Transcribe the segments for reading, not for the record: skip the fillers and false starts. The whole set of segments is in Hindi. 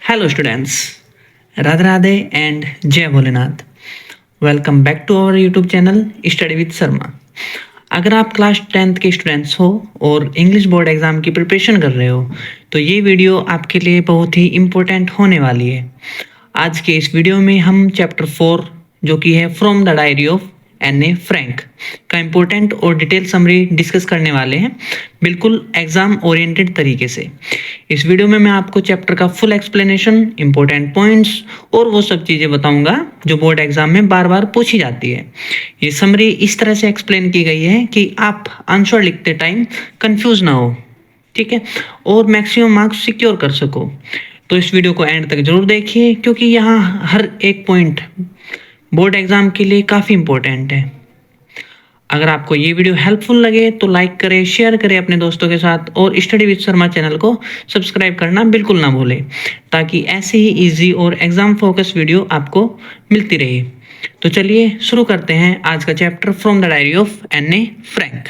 Hello students, Radha Radhe and Jai Bholenath. Welcome back to our YouTube channel study with Sharma. अगर आप क्लास 10th के स्टूडेंट्स हो और इंग्लिश बोर्ड एग्ज़ाम की प्रिपरेशन कर रहे हो तो ये वीडियो आपके लिए बहुत ही इम्पोर्टेंट होने वाली है। आज के इस वीडियो में हम चैप्टर 4 जो कि है from the diary of Anne. Frank का इम्पोर्टेंट और डिटेल समरी डिस्कस करने वाले हैं, बिल्कुल एग्ज़ाम ओरिएंटेड तरीके से। इस वीडियो में मैं आपको चैप्टर का फुल एक्सप्लेनेशन, इम्पोर्टेंट पॉइंट्स और वो सब चीज़ें बताऊंगा जो बोर्ड एग्जाम में बार बार पूछी जाती है। ये समरी इस तरह से एक्सप्लेन की गई है कि आप आंसर लिखते टाइम कंफ्यूज ना हो, ठीक है, और मैक्सिमम मार्क्स सिक्योर कर सको। तो इस वीडियो को एंड तक जरूर देखिए क्योंकि यहाँ हर एक पॉइंट बोर्ड एग्जाम के लिए काफ़ी इंपॉर्टेंट है। अगर आपको ये वीडियो हेल्पफुल लगे तो लाइक करें, शेयर करें अपने दोस्तों के साथ और स्टडी विद शर्मा चैनल को सब्सक्राइब करना बिल्कुल ना भूलें ताकि ऐसे ही इजी और एग्जाम फोकस वीडियो आपको मिलती रहे। तो चलिए शुरू करते हैं आज का chapter from the diary of Anne. Frank.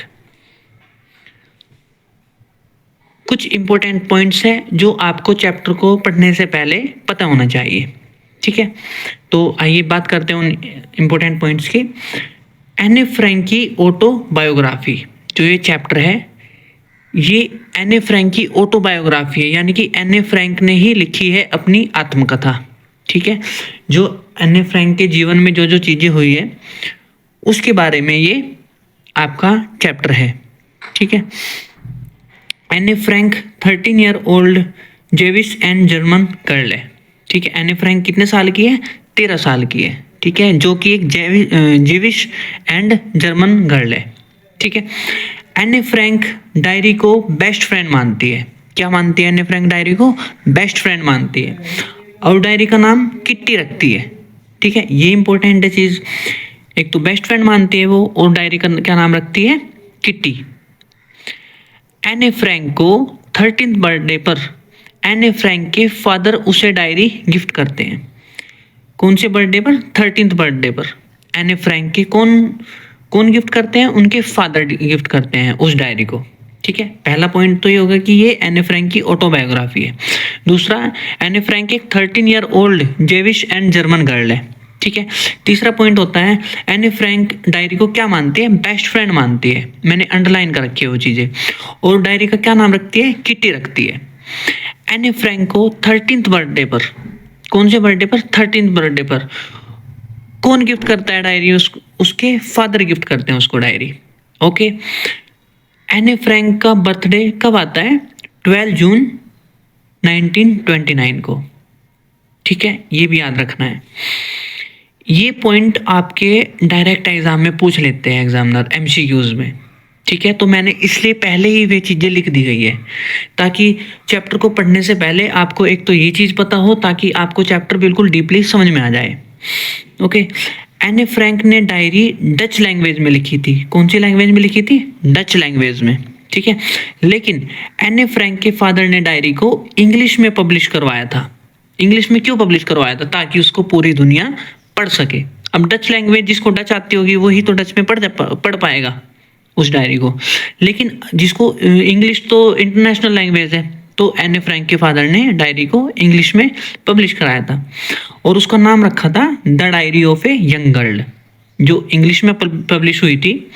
कुछ इंपॉर्टेंट पॉइंट्स हैं जो आपको चैप्टर को पढ़ने से पहले पता होना चाहिए, ठीक है। तो आइए बात करते हैं उन इम्पोर्टेंट पॉइंट्स की। एन.ए. फ्रैंक की ऑटोबायोग्राफी जो ये चैप्टर है, ये एन.ए. फ्रैंक की ऑटोबायोग्राफी है, यानी कि एन.ए. फ्रैंक ने ही लिखी है अपनी आत्मकथा, ठीक है। जो एन.ए. फ्रैंक के जीवन में जो जो चीज़ें हुई है उसके बारे में ये आपका चैप्टर है, ठीक है। Anne. Frank 13 year old Jewish and German girl है, ठीक है। एन.ए. फ्रैंक कितने साल की है? 13 साल की है, ठीक है, जो कि एक जेविश एंड जर्मन गर्ल है, ठीक है। एन.ए. फ्रैंक डायरी को बेस्ट फ्रेंड मानती है। क्या मानती है? एन.ए. फ्रैंक डायरी को बेस्ट फ्रेंड मानती है और डायरी का नाम किट्टी रखती है, ठीक है। ये इंपॉर्टेंट है चीज़, एक तो बेस्ट फ्रेंड मानती है वो और डायरी का क्या नाम रखती है? किट्टी। एन.ए. फ्रैंक को 13th बर्थडे पर एन.ए. फ्रैंक के फादर उसे डायरी गिफ्ट करते हैं। कौन से बर्थडे पर? 13th बर्थडे पर एन.ए. फ्रैंक के कौन गिफ्ट करते हैं? उनके फादर गिफ्ट करते हैं उस डायरी को, ठीक है। पहला पॉइंट तो ये होगा कि ये एन.ए. फ्रैंक की ऑटोबायोग्राफी है। दूसरा, एन.ए. फ्रैंक एक 13 year old Jewish and German girl है, ठीक है। तीसरा पॉइंट होता है एन.ए. फ्रैंक डायरी को क्या मानती है? बेस्ट फ्रेंड मानती है। मैंने अंडरलाइन कर रखी है वो चीज़ें। और डायरी का क्या नाम रखती है? किट्टी रखती है। एन.ए. फ्रैंक को 13th बर्थडे पर, कौन से बर्थडे पर? 13th बर्थडे पर कौन गिफ्ट करता है डायरी? उसके फादर गिफ्ट करते हैं उसको डायरी, ओके। एन.ए. फ्रैंक का बर्थडे कब आता है? 12 जून 1929 को, ठीक है। ये भी याद रखना है। ये पॉइंट आपके डायरेक्ट एग्जाम में पूछ लेते हैं एग्जामिनर एमसीक्यूज में, ठीक है। तो मैंने इसलिए पहले ही वे चीज़ें लिख दी गई है ताकि चैप्टर को पढ़ने से पहले आपको एक तो ये चीज़ पता हो ताकि आपको चैप्टर बिल्कुल डीपली समझ में आ जाए, ओके। एन.ए. फ्रैंक ने डायरी डच लैंग्वेज में लिखी थी। कौन सी लैंग्वेज में लिखी थी? डच लैंग्वेज में, ठीक है। लेकिन एन.ए. फ्रैंक के फादर ने डायरी को इंग्लिश में पब्लिश करवाया था। इंग्लिश में क्यों पब्लिश करवाया था? ताकि उसको पूरी दुनिया पढ़ सके। अब डच लैंग्वेज जिसको डच आती होगी वही तो डच में पढ़ पाएगा उस डायरी को, लेकिन जिसको इंग्लिश तो इंटरनेशनल लैंग्वेज है, तो एन.ए. फ्रैंक के फादर ने डायरी को इंग्लिश में पब्लिश कराया था और उसका नाम रखा था the diary of a young girl. जो इंग्लिश में पब्लिश हुई थी,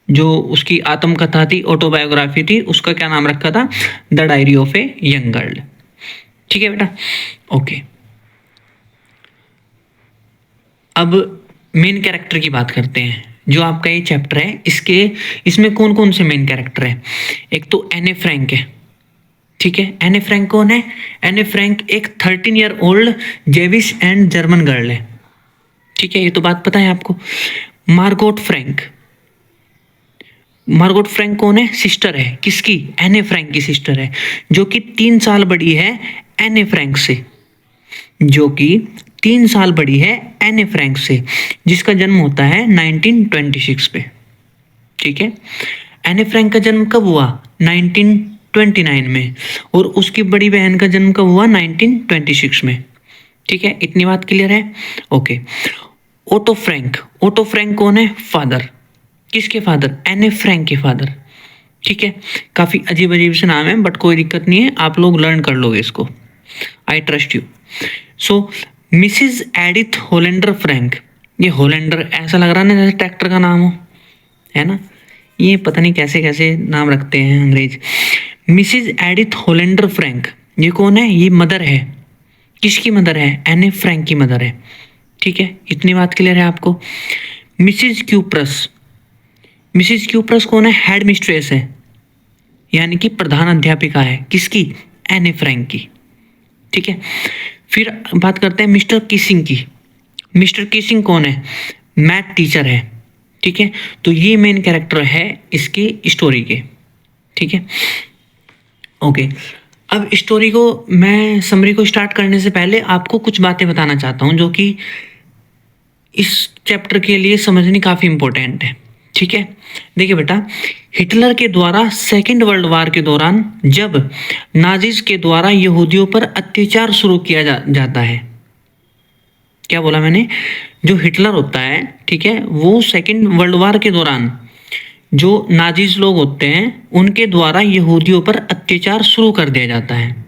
जो उसकी आत्मकथा थी, ऑटोबायोग्राफी थी, उसका क्या नाम रखा था? The diary of a young girl, ठीक है बेटा, ओके। अब मेन कैरेक्टर की बात करते हैं। जो आपका ये चैप्टर है इसमें कौन कौन से मेन कैरेक्टर है? एक तो एन.ए. फ्रैंक है, ठीक है। एन.ए. फ्रैंक कौन है? एन.ए. फ्रैंक एक 13 year old Jewish and German girl है, ठीक है। ये तो बात पता है आपको। मार्गोट फ्रैंक कौन है? सिस्टर है। किसकी? एन.ए. फ्रैंक की सिस्टर है, जो कि 3 साल बड़ी है एन.ए. फ्रैंक से, जो कि 3 साल बड़ी है एन.ए. फ्रैंक से, जिसका जन्म होता है 1926 पे, ठीक है। एन.ए. फ्रैंक का जन्म कब हुआ? 1929 में, और उसकी बड़ी बहन का जन्म कब हुआ? 1926 में, ठीक है। इतनी बात क्लियर है, ओके। ओटो फ्रैंक कौन है? फादर। किसके फादर? एन.ए. फ्रैंक के फादर, ठीक है। काफ़ी अजीब से नाम है बट कोई दिक्कत नहीं है, आप लोग लर्न कर लोगे इसको, I trust you. So Mrs Edith Hollander Frank, ये होलेंडर ऐसा लग रहा है ना जैसे ट्रैक्टर का नाम हो, है ना, ये पता नहीं कैसे कैसे नाम रखते हैं अंग्रेज। मिसिज एडिथ होलेंडर फ्रैंक, ये कौन है? ये मदर है, किसकी मदर है? एने फ्रैंक की मदर है, ठीक है, इतनी बात क्लियर है आपको। मिसिज क्यूप्रस, मिसिज क्यूप्रस कौन है? हेड मिस्ट्रेस है, यानी कि प्रधान अध्यापिका है, किसकी? एने फ्रैंक की, ठीक है। फिर बात करते हैं मिस्टर किसिंग की। मिस्टर किसिंग कौन है? मैथ टीचर है, ठीक है। तो ये मेन कैरेक्टर है इसकी स्टोरी के, ठीक है, ओके। अब स्टोरी को मैं समरी को स्टार्ट करने से पहले आपको कुछ बातें बताना चाहता हूँ जो कि इस चैप्टर के लिए समझनी काफ़ी इम्पोर्टेंट है, ठीक है। देखिए बेटा, हिटलर के द्वारा सेकेंड वर्ल्ड वार के दौरान जब नाजिस के द्वारा यहूदियों पर अत्याचार शुरू किया जाता है, क्या बोला मैंने? जो हिटलर होता है, ठीक है, वो सेकेंड वर्ल्ड वार के दौरान जो नाजिस लोग होते हैं उनके द्वारा यहूदियों पर अत्याचार शुरू कर दिया जाता है।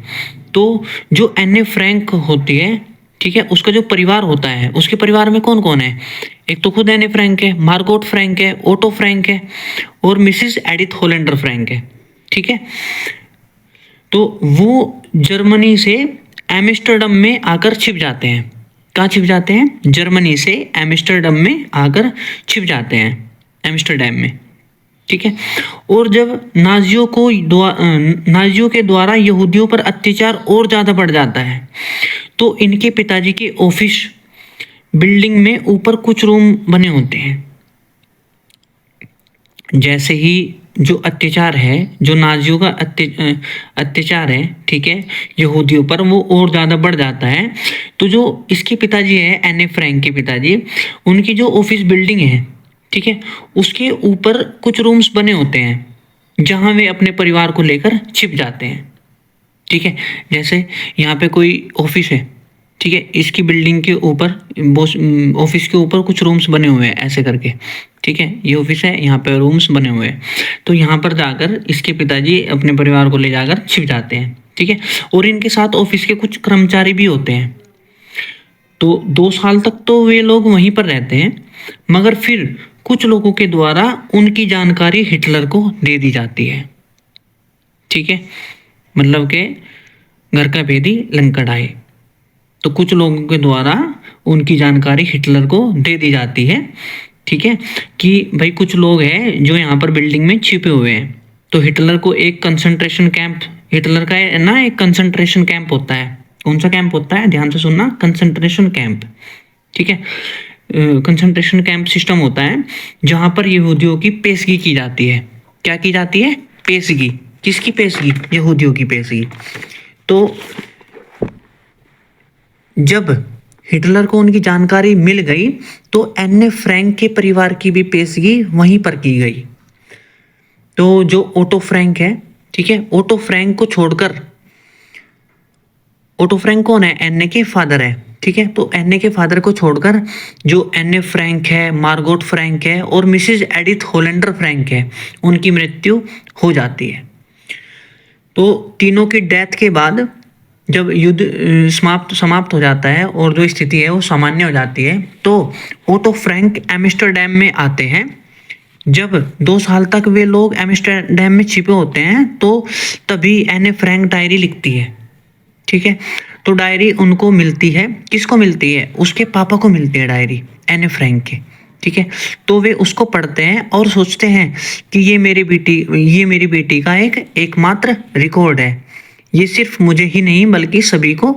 तो जो एने फ्रैंक होती है, ठीक है, उसका जो परिवार होता है, उसके परिवार में कौन कौन है? एक तो खुद एने फ्रैंक है, मार्गोट फ्रैंक है, ओटो फ्रैंक है और मिसिस एडिथ होलेंडर फ्रैंक है, ठीक है। तो वो जर्मनी से एम्स्टर्डम में आकर छिप जाते हैं। कहाँ छिप जाते हैं? जर्मनी से एम्स्टर्डम में आकर छिप जाते हैं, एम्स्टर्डम में, ठीक है। और जब नाजियों के द्वारा यहूदियों पर अत्याचार और ज़्यादा बढ़ जाता है तो इनके पिताजी के ऑफिस बिल्डिंग में ऊपर कुछ रूम बने होते हैं। जैसे ही जो अत्याचार है, जो नाजियों का अत्याचार है, ठीक है, यहूदियों पर, वो और ज़्यादा बढ़ जाता है। तो जो इसके पिताजी है, एने फ्रैंक के पिताजी, उनकी जो ऑफिस बिल्डिंग है, ठीक है, उसके ऊपर कुछ रूम्स बने होते हैं जहाँ वे अपने परिवार को लेकर छिप जाते हैं, ठीक है। जैसे यहाँ पे कोई ऑफिस है, ठीक है, इसकी बिल्डिंग के ऊपर, ऑफिस के ऊपर कुछ रूम्स बने हुए हैं ऐसे करके, ठीक है, ये ऑफिस है, यहाँ पे रूम्स बने हुए हैं। तो यहाँ पर जाकर इसके पिताजी अपने परिवार को ले जाकर छिप जाते हैं, ठीक है। और इनके साथ ऑफिस के कुछ कर्मचारी भी होते हैं। तो 2 साल तक तो वे लोग वहीं पर रहते हैं, मगर फिर कुछ लोगों के द्वारा उनकी जानकारी हिटलर को दे दी जाती है, ठीक है, मतलब के घर का भेदी लंका ढाए। तो कुछ लोगों के द्वारा उनकी जानकारी हिटलर को दे दी जाती है, ठीक है, कि भाई कुछ लोग हैं जो यहाँ पर बिल्डिंग में छिपे हुए हैं। तो हिटलर को एक कंसंट्रेशन कैंप, हिटलर का है ना, एक कंसंट्रेशन कैंप होता है। कौन सा कैंप होता है? ध्यान से सुनना, कंसंट्रेशन कैंप, ठीक है। कंसंट्रेशन कैंप सिस्टम होता है जहाँ पर यहूदियों की पेशगी की जाती है। क्या की जाती है? पेशगी। किसकी पेशगी? यहूदियों की पेशगी। तो जब हिटलर को उनकी जानकारी मिल गई तो एने फ्रैंक के परिवार की भी पेशगी वहीं पर की गई। तो जो ओटो फ्रैंक है, ठीक है, ओटो फ्रैंक को छोड़कर, ओटो फ्रैंक कौन है? एने के फादर है, ठीक है। तो एने के फादर को छोड़कर जो एने फ्रैंक है, मार्गोट फ्रैंक है और मिसिज एडिथ होलेंडर फ्रैंक है, उनकी मृत्यु हो जाती है। तो तीनों की डेथ के बाद जब युद्ध समाप्त हो जाता है और जो स्थिति है वो सामान्य हो जाती है, तो ओटो फ्रैंक एम्स्टर्डम में आते हैं। जब 2 साल तक वे लोग एम्स्टर्डम में छिपे होते हैं तो तभी एने फ्रैंक डायरी लिखती है, ठीक है। तो डायरी उनको मिलती है, किसको मिलती है? उसके पापा को मिलती है डायरी, एने फ्रैंक के, ठीक है। तो वे उसको पढ़ते हैं और सोचते हैं कि ये मेरी बेटी का एकमात्र रिकॉर्ड है, ये सिर्फ मुझे ही नहीं बल्कि सभी को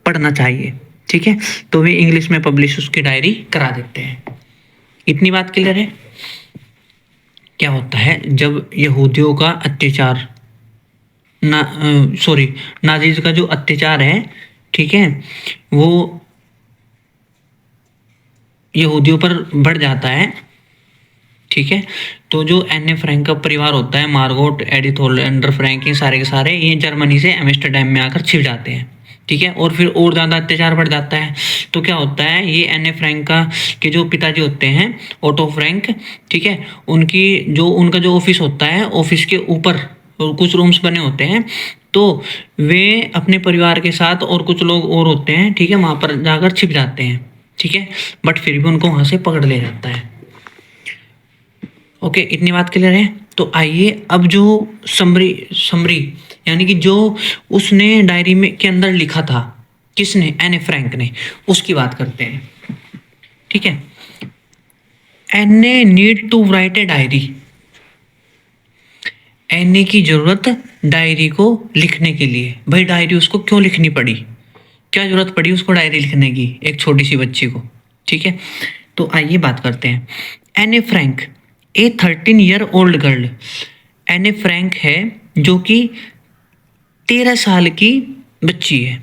पढ़ना चाहिए, ठीक है। तो वे इंग्लिश में पब्लिश उसकी डायरी करा देते हैं। इतनी बात क्लियर है? क्या होता है जब यहूदियों का अत्याचार, नाजीज का जो अत्याचार है, ठीक है, वो यहूदियों पर बढ़ जाता है, ठीक है। तो जो एने फ्रैंक का परिवार होता है, मार्गोट, एडिथ होलेंडर फ्रैंक, ये सारे के सारे ये जर्मनी से एम्स्टर्डम में आकर छिप जाते हैं, ठीक है। और फिर और ज़्यादा अत्याचार बढ़ जाता है। तो क्या होता है, ये एने फ्रैंक का के जो पिताजी होते हैं, ओटो फ्रैंक, ठीक है, उनका जो ऑफिस होता है, ऑफिस के ऊपर कुछ रूम्स बने होते हैं। तो वे अपने परिवार के साथ और कुछ लोग और होते हैं, ठीक है, वहाँ पर जाकर छिप जाते हैं, ठीक है, बट फिर भी उनको वहाँ से पकड़ लिया जाता है। ओके, इतनी बात क्लियर है। तो आइए अब जो समरी यानी कि जो उसने डायरी में के अंदर लिखा था, किसने, एने फ्रैंक ने, उसकी बात करते हैं, ठीक है। Anne need to write a diary, Anne की जरूरत डायरी को लिखने के लिए। भाई डायरी उसको क्यों लिखनी पड़ी, क्या जरूरत पड़ी उसको डायरी लिखने की, एक छोटी सी बच्ची को, ठीक है। तो आइए बात करते हैं। एने फ्रैंक ए 13 ईयर ओल्ड गर्ल, एने फ्रैंक है जो कि 13 साल की बच्ची है,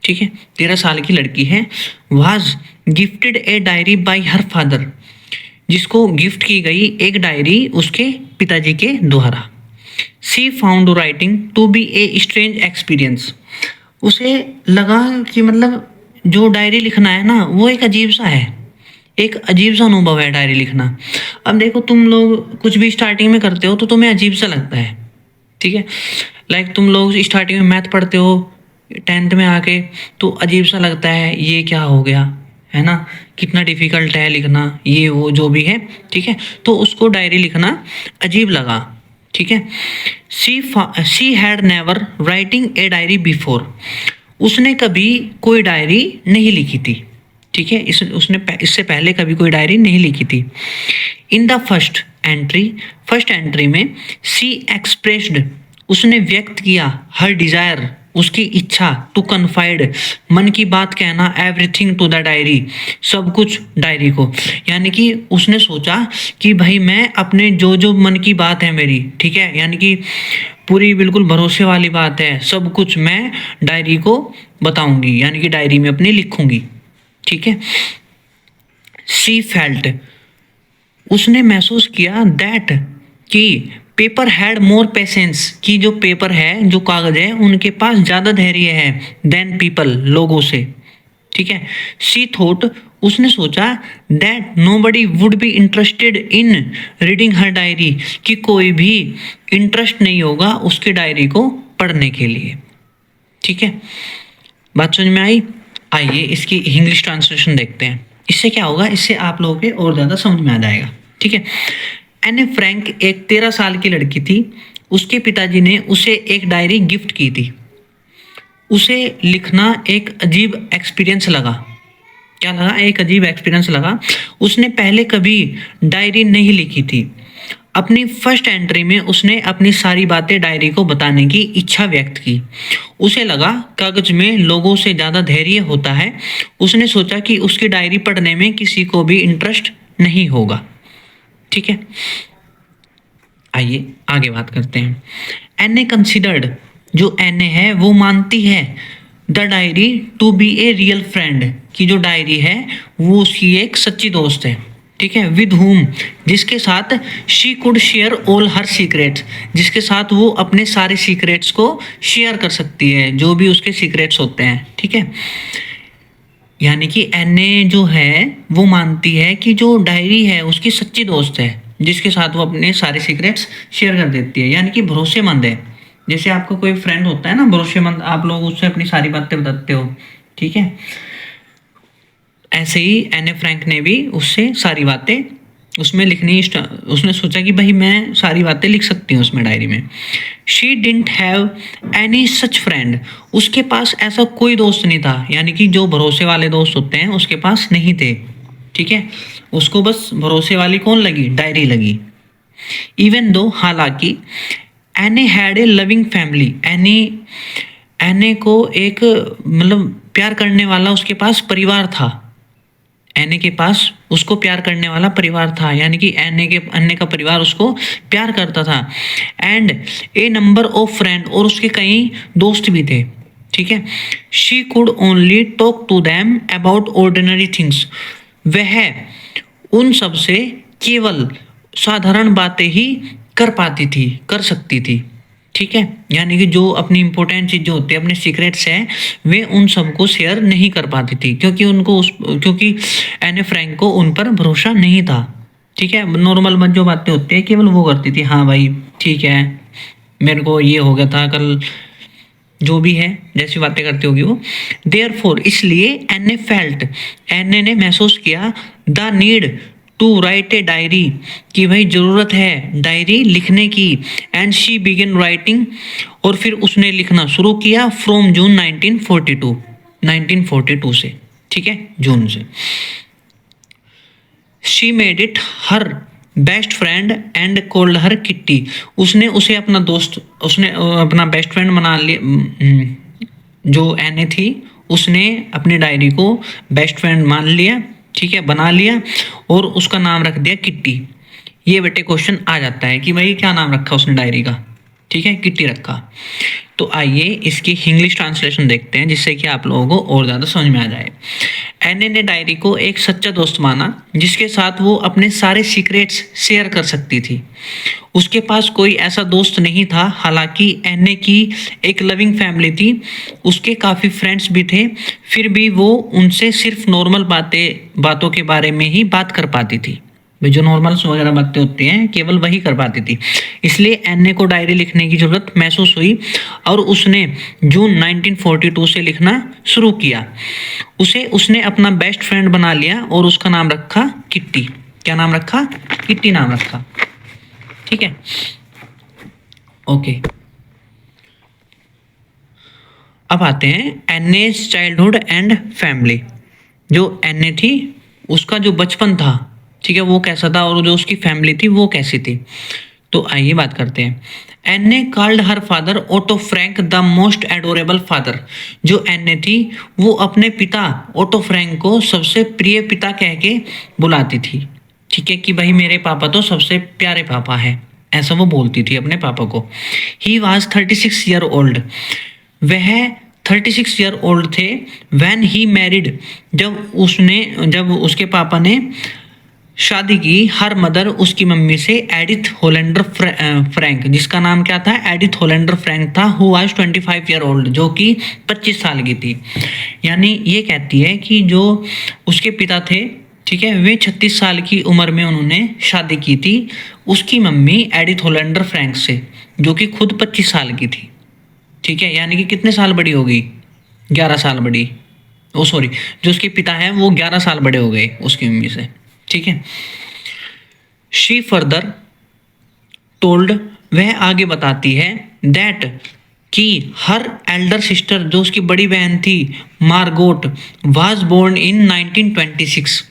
ठीक है, 13 साल की लड़की है। Was gifted a diary by her father, जिसको गिफ्ट की गई एक डायरी उसके पिताजी के द्वारा। She found writing to be a strange experience, उसे लगा कि मतलब जो डायरी लिखना है ना वो एक अजीब सा है, एक अजीब सा अनुभव है डायरी लिखना। अब देखो तुम लोग कुछ भी स्टार्टिंग में करते हो तो तुम्हें अजीब सा लगता है, ठीक है। लाइक तुम लोग स्टार्टिंग में मैथ पढ़ते हो 10th में आके, तो अजीब सा लगता है, ये क्या हो गया, है ना, कितना डिफिकल्ट है लिखना, ये वो जो भी है, ठीक है। तो उसको डायरी लिखना अजीब लगा, ठीक है। She had never writing a diary before, उसने कभी कोई डायरी नहीं लिखी थी, ठीक है, इससे पहले कभी कोई डायरी नहीं लिखी थी। इन द फर्स्ट एंट्री में सी एक्सप्रेस्ड, उसने व्यक्त किया, हर डिजायर, उसकी इच्छा, टू कन्फाइड, मन की बात कहना, एवरीथिंग टू द डायरी, सब कुछ डायरी को। यानी कि उसने सोचा कि भाई मैं अपने जो जो मन की बात है मेरी, ठीक है, यानी कि पूरी बिल्कुल भरोसे वाली बात है, सब कुछ मैं डायरी को बताऊंगी, यानी कि डायरी में अपनी लिखूंगी, ठीक है। सी फेल्ट, उसने महसूस किया, दैट कि पेपर हैड मोर पेशेंस, कि जो पेपर है, जो कागज है, उनके पास ज़्यादा धैर्य है देन पीपल, लोगों से, ठीक है। सी थॉट, उसने सोचा, that nobody would be interested in reading her diary, कि कोई भी इंटरेस्ट नहीं होगा उसके डायरी को पढ़ने के लिए, ठीक है। बात समझ में आई। आइए इसकी इंग्लिश ट्रांसलेशन देखते हैं, इससे क्या होगा, इससे आप लोगों के और ज़्यादा समझ में आ जाएगा, ठीक है। एने फ्रैंक एक 13 साल की लड़की थी, उसके पिताजी ने उसे एक डायरी गिफ्ट की थी। उसे लिखना एक अजीब एक्सपीरियंस लगा, क्या लगा, एक अजीब एक्सपीरियंस लगा। उसने पहले कभी डायरी नहीं लिखी थी। अपनी फर्स्ट एंट्री में उसने अपनी सारी बातें डायरी को बताने की इच्छा व्यक्त की। उसे लगा कागज में लोगों से ज़्यादा धैर्य होता है। उसने सोचा कि उसकी डायरी पढ़ने में किसी को भी इंटरेस्ट नहीं होगा, ठीक है। आइए आगे बात करते हैं। एने कंसिडर्ड, जो एने है वो मानती है, the diary to be a real friend, की जो डायरी है वो उसकी एक सच्ची दोस्त है, ठीक है। विद हुम, जिसके साथ she could share all her secrets, जिसके साथ वो अपने सारे सीक्रेट्स को शेयर कर सकती है, जो भी उसके सीक्रेट्स होते हैं, ठीक है। यानी कि एने जो है वो मानती है कि जो डायरी है उसकी सच्ची दोस्त है, जिसके साथ वो अपने सारे सीक्रेट्स शेयर कर देती है, यानी कि भरोसेमंद है। जैसे आपका कोई फ्रेंड होता है ना भरोसेमंद, आप लोग उससे अपनी सारी बातें बताते हो, ठीक है। ऐसे ही एने फ्रैंक ने भी उससे सारी बातें उसमें लिखनी, उसने सोचा कि भाई मैं सारी बातें लिख सकती हूँ उसमें डायरी में। She didn't have any such friend, उसके पास ऐसा कोई दोस्त नहीं था, यानी कि जो भरोसे वाले दोस्त होते हैं उसके पास नहीं थे, ठीक है। उसको बस भरोसे वाली कौन लगी, डायरी लगी। इवन दो, हालांकि एने हैड ए लविंग फैमिली, एने को एक मतलब प्यार करने वाला उसके पास परिवार था। एने के पास उसको प्यार करने वाला परिवार था, यानी कि एने का परिवार उसको प्यार करता था। And a number of friend, और उसके कई दोस्त भी थे, ठीक है। She could only talk to them about ordinary things, वह उन सब से केवल साधारण बातें ही कर सकती थी, ठीक है। यानी कि जो अपनी इंपॉर्टेंट चीज़ जो होती है, अपने सीक्रेट्स हैं, वे उन सबको शेयर नहीं कर पाती थी, क्योंकि एने फ्रैंक को उन पर भरोसा नहीं था, ठीक है। नॉर्मल जो बातें होती है केवल वो करती थी, हाँ भाई ठीक है, मेरे को ये हो गया था कल, जो भी है जैसी बातें करती होगी वो। देयरफॉर इसलिए एन फेल्ट, एन ने महसूस किया, the need to write a diary, कि भाई ज़रूरत है डायरी लिखने की। एंड शी बिगिन राइटिंग, और फिर उसने लिखना शुरू किया फ्रॉम जून 1942 से, ठीक है, जून से। She made it her best friend and called her kitty, उसने उसे अपना दोस्त, उसने अपना बेस्ट फ्रेंड बना लिया। जो एन थी उसने अपनी डायरी को बेस्ट फ्रेंड मान लिया, ठीक है, बना लिया, और उसका नाम रख दिया किट्टी। ये बेटे क्वेश्चन आ जाता है कि भाई क्या नाम रखा उसने डायरी का, ठीक है, किट्टी रखा। तो आइए इसकी इंग्लिश ट्रांसलेशन देखते हैं जिससे कि आप लोगों को और ज़्यादा समझ में आ जाए। एन ने डायरी को एक सच्चा दोस्त माना जिसके साथ वो अपने सारे सीक्रेट्स शेयर कर सकती थी। उसके पास कोई ऐसा दोस्त नहीं था, हालांकि एन की एक लविंग फैमिली थी, उसके काफ़ी फ्रेंड्स भी थे, फिर भी वो उनसे सिर्फ नॉर्मल बातों के बारे में ही बात कर पाती थी। जो नॉर्मल्स वगैरह बातें होती हैं केवल वही कर पाती थी। इसलिए एन को डायरी लिखने की ज़रूरत महसूस हुई और उसने जून 1942 से लिखना शुरू किया। उसने अपना बेस्ट फ्रेंड बना लिया और उसका नाम रखा किट्टी। क्या नाम रखा? किट्टी नाम रखा, ठीक है, ओके। अब आते हैं एन चाइल्डहुड एंड फैमिली। जो एन थी उसका जो बचपन था, ठीक है, वो कैसा था, और जो उसकी फैमिली थी वो कैसी थी। तो आइए बात करते हैं। Anne called her father Otto Frank the most adorable father. जो एन थी वो अपने पिता ओटो फ्रैंक को सबसे प्रिय पिता कह के बुलाती थी, ठीक है, कि भाई मेरे पापा तो सबसे प्यारे पापा है, ऐसा वो बोलती थी अपने पापा को। ही वॉज 36 ईयर ओल्ड, वह 36 ईयर ओल्ड थे। व्हेन ही मैरिड, जब उसके पापा ने शादी की, हर मदर उसकी मम्मी से, एडिथ होलेंडर फ्रैंक, जिसका नाम क्या था? एडिथ होलेंडर फ्रैंक था, हु वाज 25 ईयर ओल्ड, जो कि 25 साल की थी। यानी ये कहती है कि जो उसके पिता थे, ठीक है, वे 36 साल की उम्र में उन्होंने शादी की थी उसकी मम्मी एडिथ होलेंडर फ्रैंक से, जो कि खुद 25 साल की थी, ठीक है। यानी कि कितने साल बड़ी हो गई? 11 साल बड़ी। ओ सॉरी, जो उसके पिता हैं वो 11 साल बड़े हो गए उसकी मम्मी से, ठीक है। शी फर्दर टोल्ड, वह आगे बताती है, दैट कि हर एल्डर सिस्टर, जो उसकी बड़ी बहन थी मार्गोट, वाज बोर्न इन 1926,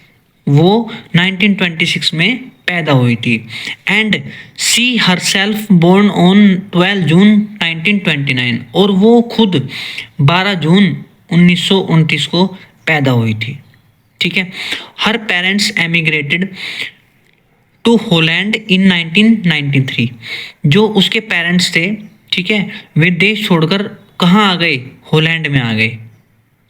वो 1926 में पैदा हुई थी। And she herself born on 12 June 1929, और वो खुद 12 जून 1929 को पैदा हुई थी, ठीक है। हर पेरेंट्स एमिग्रेटेड टू होलैंड इन 1993, जो उसके पेरेंट्स थे, ठीक है, वे देश छोड़कर कहाँ आ गए? होलैंड में आ गए,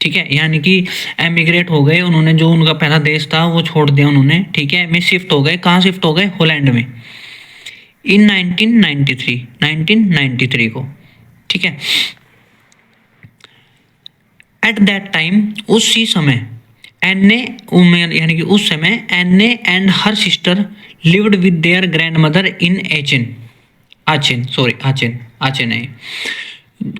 ठीक है। यानी कि एमिग्रेट हो गए उन्होंने, जो उनका पहला देश था वो छोड़ दिया उन्होंने, ठीक है, में शिफ्ट हो गए। कहाँ शिफ्ट हो गए? होलैंड में, इन 1993 को, ठीक है। एट दैट टाइम, उसी समय, एन्ने, यानी कि उस समय एन्ने and her sister lived with their grand mother in Aachen है।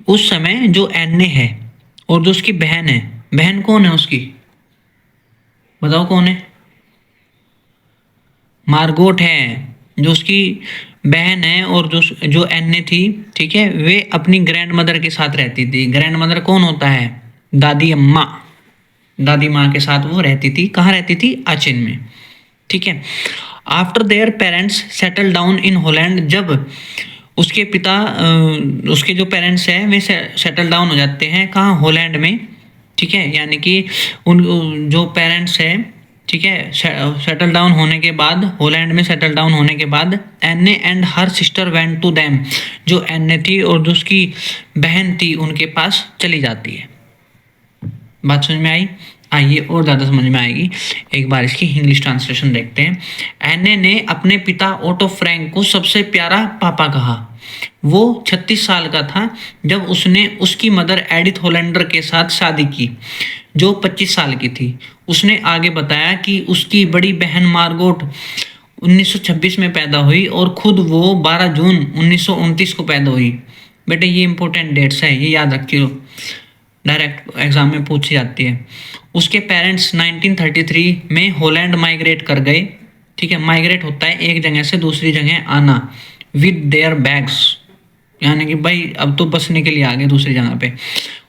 उस समय जो एन्ने है और जो उसकी बहन है, बहन कौन है उसकी? बताओ कौन है? मार्गोट है, जो उसकी बहन है, और जो एन्ने थी, ठीक है, वे अपनी ग्रैंड मदर के साथ रहती थी। ग्रैंड मदर कौन होता है? दादी अम्मा, दादी माँ के साथ वो रहती थी। कहाँ रहती थी? आचेन में, ठीक है। After their parents settle down in Holland, जब उसके पिता, उसके जो पेरेंट्स हैं वे सेटल डाउन हो जाते हैं, कहाँ? होलैंड में, ठीक है। यानी कि उन जो पेरेंट्स हैं, ठीक है, सेटल डाउन होने के बाद, होलैंड में सेटल डाउन होने के बाद, Anne and her sister went to them, जो एन्ने थी और जो उसकी बहन थी उनके पास चली जाती है। बात समझ में आई? आइए और ज़्यादा समझ में आएगी, एक बार इसकी इंग्लिश ट्रांसलेशन देखते हैं। एन्ने ने अपने पिता ओटो फ्रैंक को सबसे प्यारा पापा कहा। वो 36 साल का था जब उसने उसकी मदर एडिथ होलेंडर के साथ शादी की, जो 25 साल की थी। उसने आगे बताया कि उसकी बड़ी बहन मार्गोट 1926 में पैदा हुई और खुद वो 12 जून 1929 को पैदा हुई। बेटे ये इंपॉर्टेंट डेट्स है, ये याद रखियो, डायरेक्ट एग्जाम में पूछी जाती है। उसके पेरेंट्स 1933 में हॉलैंड माइग्रेट कर गए। ठीक है, माइग्रेट होता है एक जगह से दूसरी जगह आना, विद देयर बैग्स, यानी कि भाई अब तो बसने के लिए आ गए दूसरी जगह पे।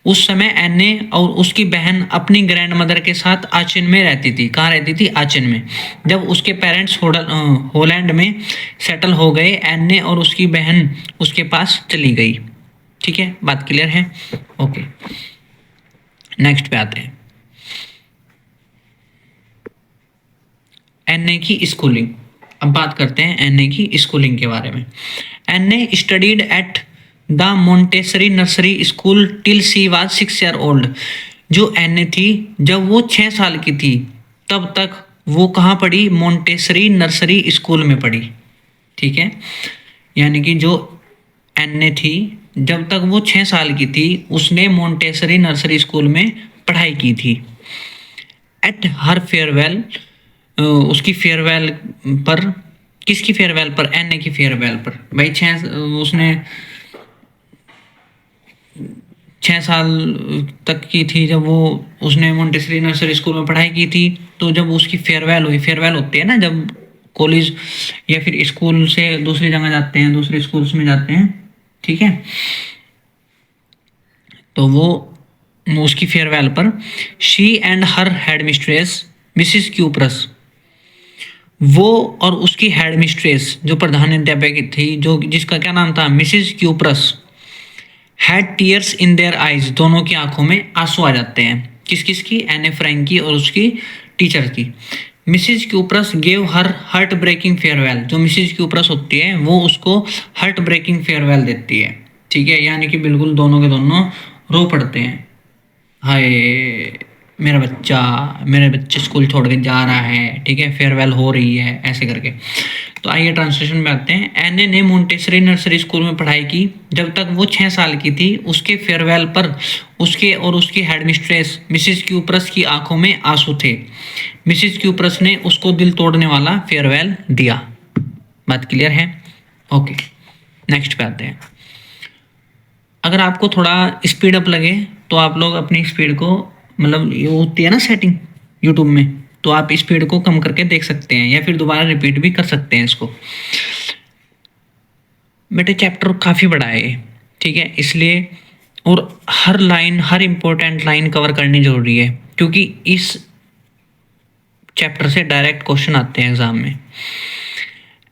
उस समय एन्ने और उसकी बहन अपनी ग्रैंड मदर के साथ आचिन में रहती थी। कहाँ रहती थी? आचिन में। जब उसके पेरेंट्स हॉलैंड में सेटल हो गए, एन्ने और उसकी बहन उसके पास चली गई। ठीक है, बात क्लियर है? ओके, नेक्स्ट पे आते हैं। एन्ने की स्कूलिंग। अब बात करते हैं एन्ने की स्कूलिंग के बारे में। एन्ने studied at the Montessori nursery school till she was 6 year old. जो एन्ने थी, जब वो 6 साल की थी तब तक वो कहाँ पढ़ी? मोंटेसरी नर्सरी स्कूल में पढ़ी। ठीक है, यानी कि जो एन्ने थी जब तक वो 6 साल की थी उसने मोंटेसरी नर्सरी स्कूल में पढ़ाई की थी। एट हर फेयरवेल, उसकी फेयरवेल पर, किसकी फेयरवेल पर? एन्ने की फेयरवेल पर। भाई उसने 6 साल तक की थी जब वो, उसने मोंटेसरी नर्सरी स्कूल में पढ़ाई की थी। तो जब उसकी फेयरवेल हुई, फेयरवेल होती है ना जब कॉलेज या फिर स्कूल से दूसरी जगह जाते हैं, दूसरे स्कूल्स में जाते हैं, ठीक है, तो वो उसकी फेयरवेल पर she and her head mistress Mrs cuprous, वो और उसकी हेड मिस्ट्रेस जो प्रधान अध्यापक थी, जो जिसका क्या नाम था? Mrs cuprous, had tears in their eyes, दोनों की आंखों में आंसू आ जाते हैं। किस किस की? एने फ्रैंक की और उसकी टीचर की। Mrs Kuperus gave her heart breaking farewell, जो मिसिज क्यूप्रस होती है वो उसको हार्ट ब्रेकिंग फेयरवेल देती है। ठीक है, यानी कि बिल्कुल दोनों के दोनों रो पड़ते हैं, हाय मेरे बच्चे स्कूल छोड़ के जा रहा है। ठीक है, फेयरवेल हो रही है, ऐसे करके। तो आइए ट्रांसलेशन में आते हैं। एने ने मोंटेसरी नर्सरी स्कूल में पढ़ाई की जब तक वो 6 साल की थी। उसके फेयरवेल पर उसके और उसकी हेडमिस्ट्रेस मिसिस क्यूप्रस की आंखों में आंसू थे। मिसिस क्यूप्रस ने उसको दिल तोड़ने वाला फेयरवेल दिया। बात क्लियर है? ओके, नेक्स्ट पे आते हैं। अगर आपको थोड़ा स्पीड अप लगे तो आप लोग अपनी स्पीड को, मतलब ये होती है ना सेटिंग यूट्यूब में, तो आप स्पीड को कम करके देख सकते हैं या फिर दोबारा रिपीट भी कर सकते हैं इसको। बेटे चैप्टर काफ़ी बड़ा है, ठीक है, इसलिए, और हर लाइन, हर इंपॉर्टेंट लाइन कवर करनी जरूरी है, क्योंकि इस चैप्टर से डायरेक्ट क्वेश्चन आते हैं एग्जाम में।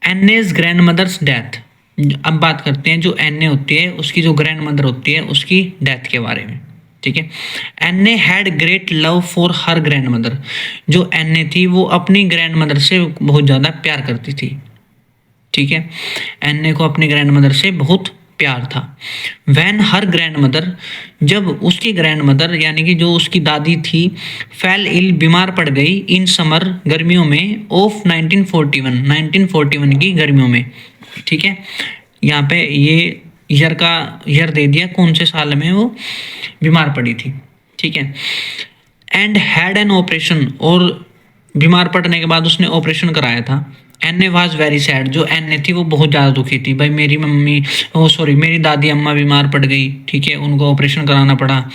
एन्नेज ग्रैंड मदर्स डेथ। अब बात करते हैं जो एन्ने होती है उसकी जो ग्रैंड मदर होती है उसकी डेथ के बारे में। ठीक है, एन्ने had great love for her grand mother. जो एन्ने थी वो अपनी ग्रैंड मदर से बहुत ज़्यादा प्यार करती थी। ठीक है, एन्ने को अपनी ग्रैंड मदर से बहुत प्यार था। वैन हर ग्रैंड मदर, जब उसकी ग्रैंड मदर यानी कि जो उसकी दादी थी, फेल इल, बीमार पड़ गई, इन समर, गर्मियों में, ऑफ 1941 की गर्मियों में। ठीक है, यहाँ पे ये ईयर दे दिया कौन से साल में वो बीमार पड़ी थी। ठीक है, एंड हैड एन ऑपरेशन, और बीमार पड़ने के बाद उसने ऑपरेशन कराया था। एन्ने वाज वेरी सैड, जो एन्ने थी वो बहुत ज़्यादा दुखी थी, भाई मेरी मम्मी, ओ सॉरी, मेरी दादी अम्मा बीमार पड़ गई। ठीक है, उनको ऑपरेशन कराना पड़ा।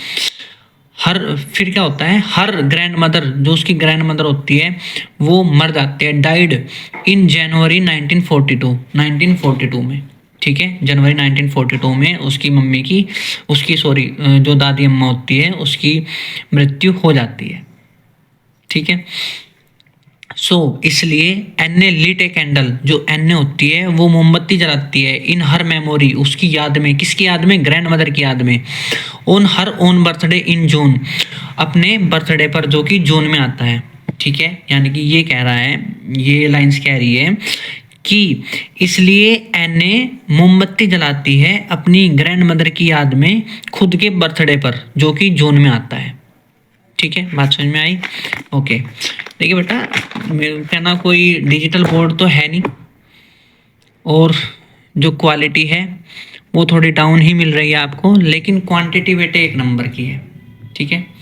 फिर क्या होता है, हर ग्रैंड मदर, जो उसकी ग्रैंड मदर होती है वो मर जाती है, डाइड इन जनवरी 1942 में। ठीक है, जनवरी 1942 में उसकी मम्मी की, उसकी सॉरी, जो दादी अम्मा होती है उसकी मृत्यु हो जाती है। ठीक है, इसलिए एन्ने लीट ए कैंडल, जो एन्ने होती है वो मोमबत्ती जलाती है, इन हर मेमोरी, उसकी याद में। किसकी याद में? ग्रैंड मदर की याद में। On her own birthday in June, अपने बर्थडे पर जो कि जून में आता है। ठीक है, यानी कि ये कह रहा है, ये लाइंस कह रही है कि इसलिए एन्ने मोमबत्ती जलाती है अपनी ग्रैंड मदर की याद में खुद के बर्थडे पर जो कि जून में आता है। ठीक है, बात समझ में आई? ओके, देखिए बेटा, मेरे कहना कोई डिजिटल बोर्ड तो है नहीं, और जो क्वालिटी है वो थोड़ी डाउन ही मिल रही है आपको, लेकिन क्वांटिटी बेटे 1 नंबर की है। ठीक है,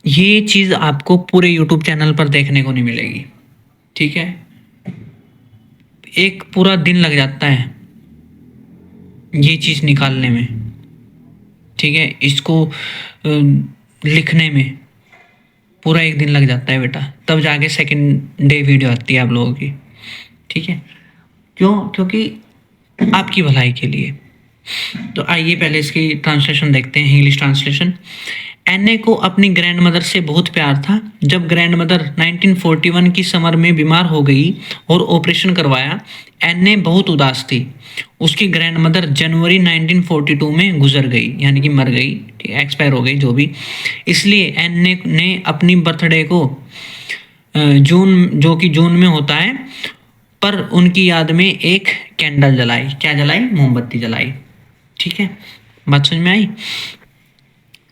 ये चीज़ आपको पूरे यूट्यूब चैनल पर देखने को नहीं मिलेगी। ठीक है, एक पूरा दिन लग जाता है ये चीज़ निकालने में, ठीक है, इसको लिखने में पूरा एक दिन लग जाता है बेटा, तब जाके सेकंड डे वीडियो आती है आप लोगों की, ठीक है। क्यों? क्योंकि आपकी भलाई के लिए। तो आइए पहले इसकी ट्रांसलेशन देखते हैं, इंग्लिश ट्रांसलेशन। एन्ने को अपनी ग्रैंड मदर से बहुत प्यार था। जब ग्रैंड मदर 1941 की समर में बीमार हो गई और ऑपरेशन करवाया, एन्ने बहुत उदास थी। उसकी ग्रैंड मदर जनवरी 1942 में गुजर गई, यानी कि मर गई, एक्सपायर हो गई, जो भी। इसलिए एन्ने ने अपनी बर्थडे को जून, जो कि जून में होता है, पर उनकी याद में एक कैंडल जलाई। क्या जलाई? मोमबत्ती जलाई, ठीक है। बात समझ में आई?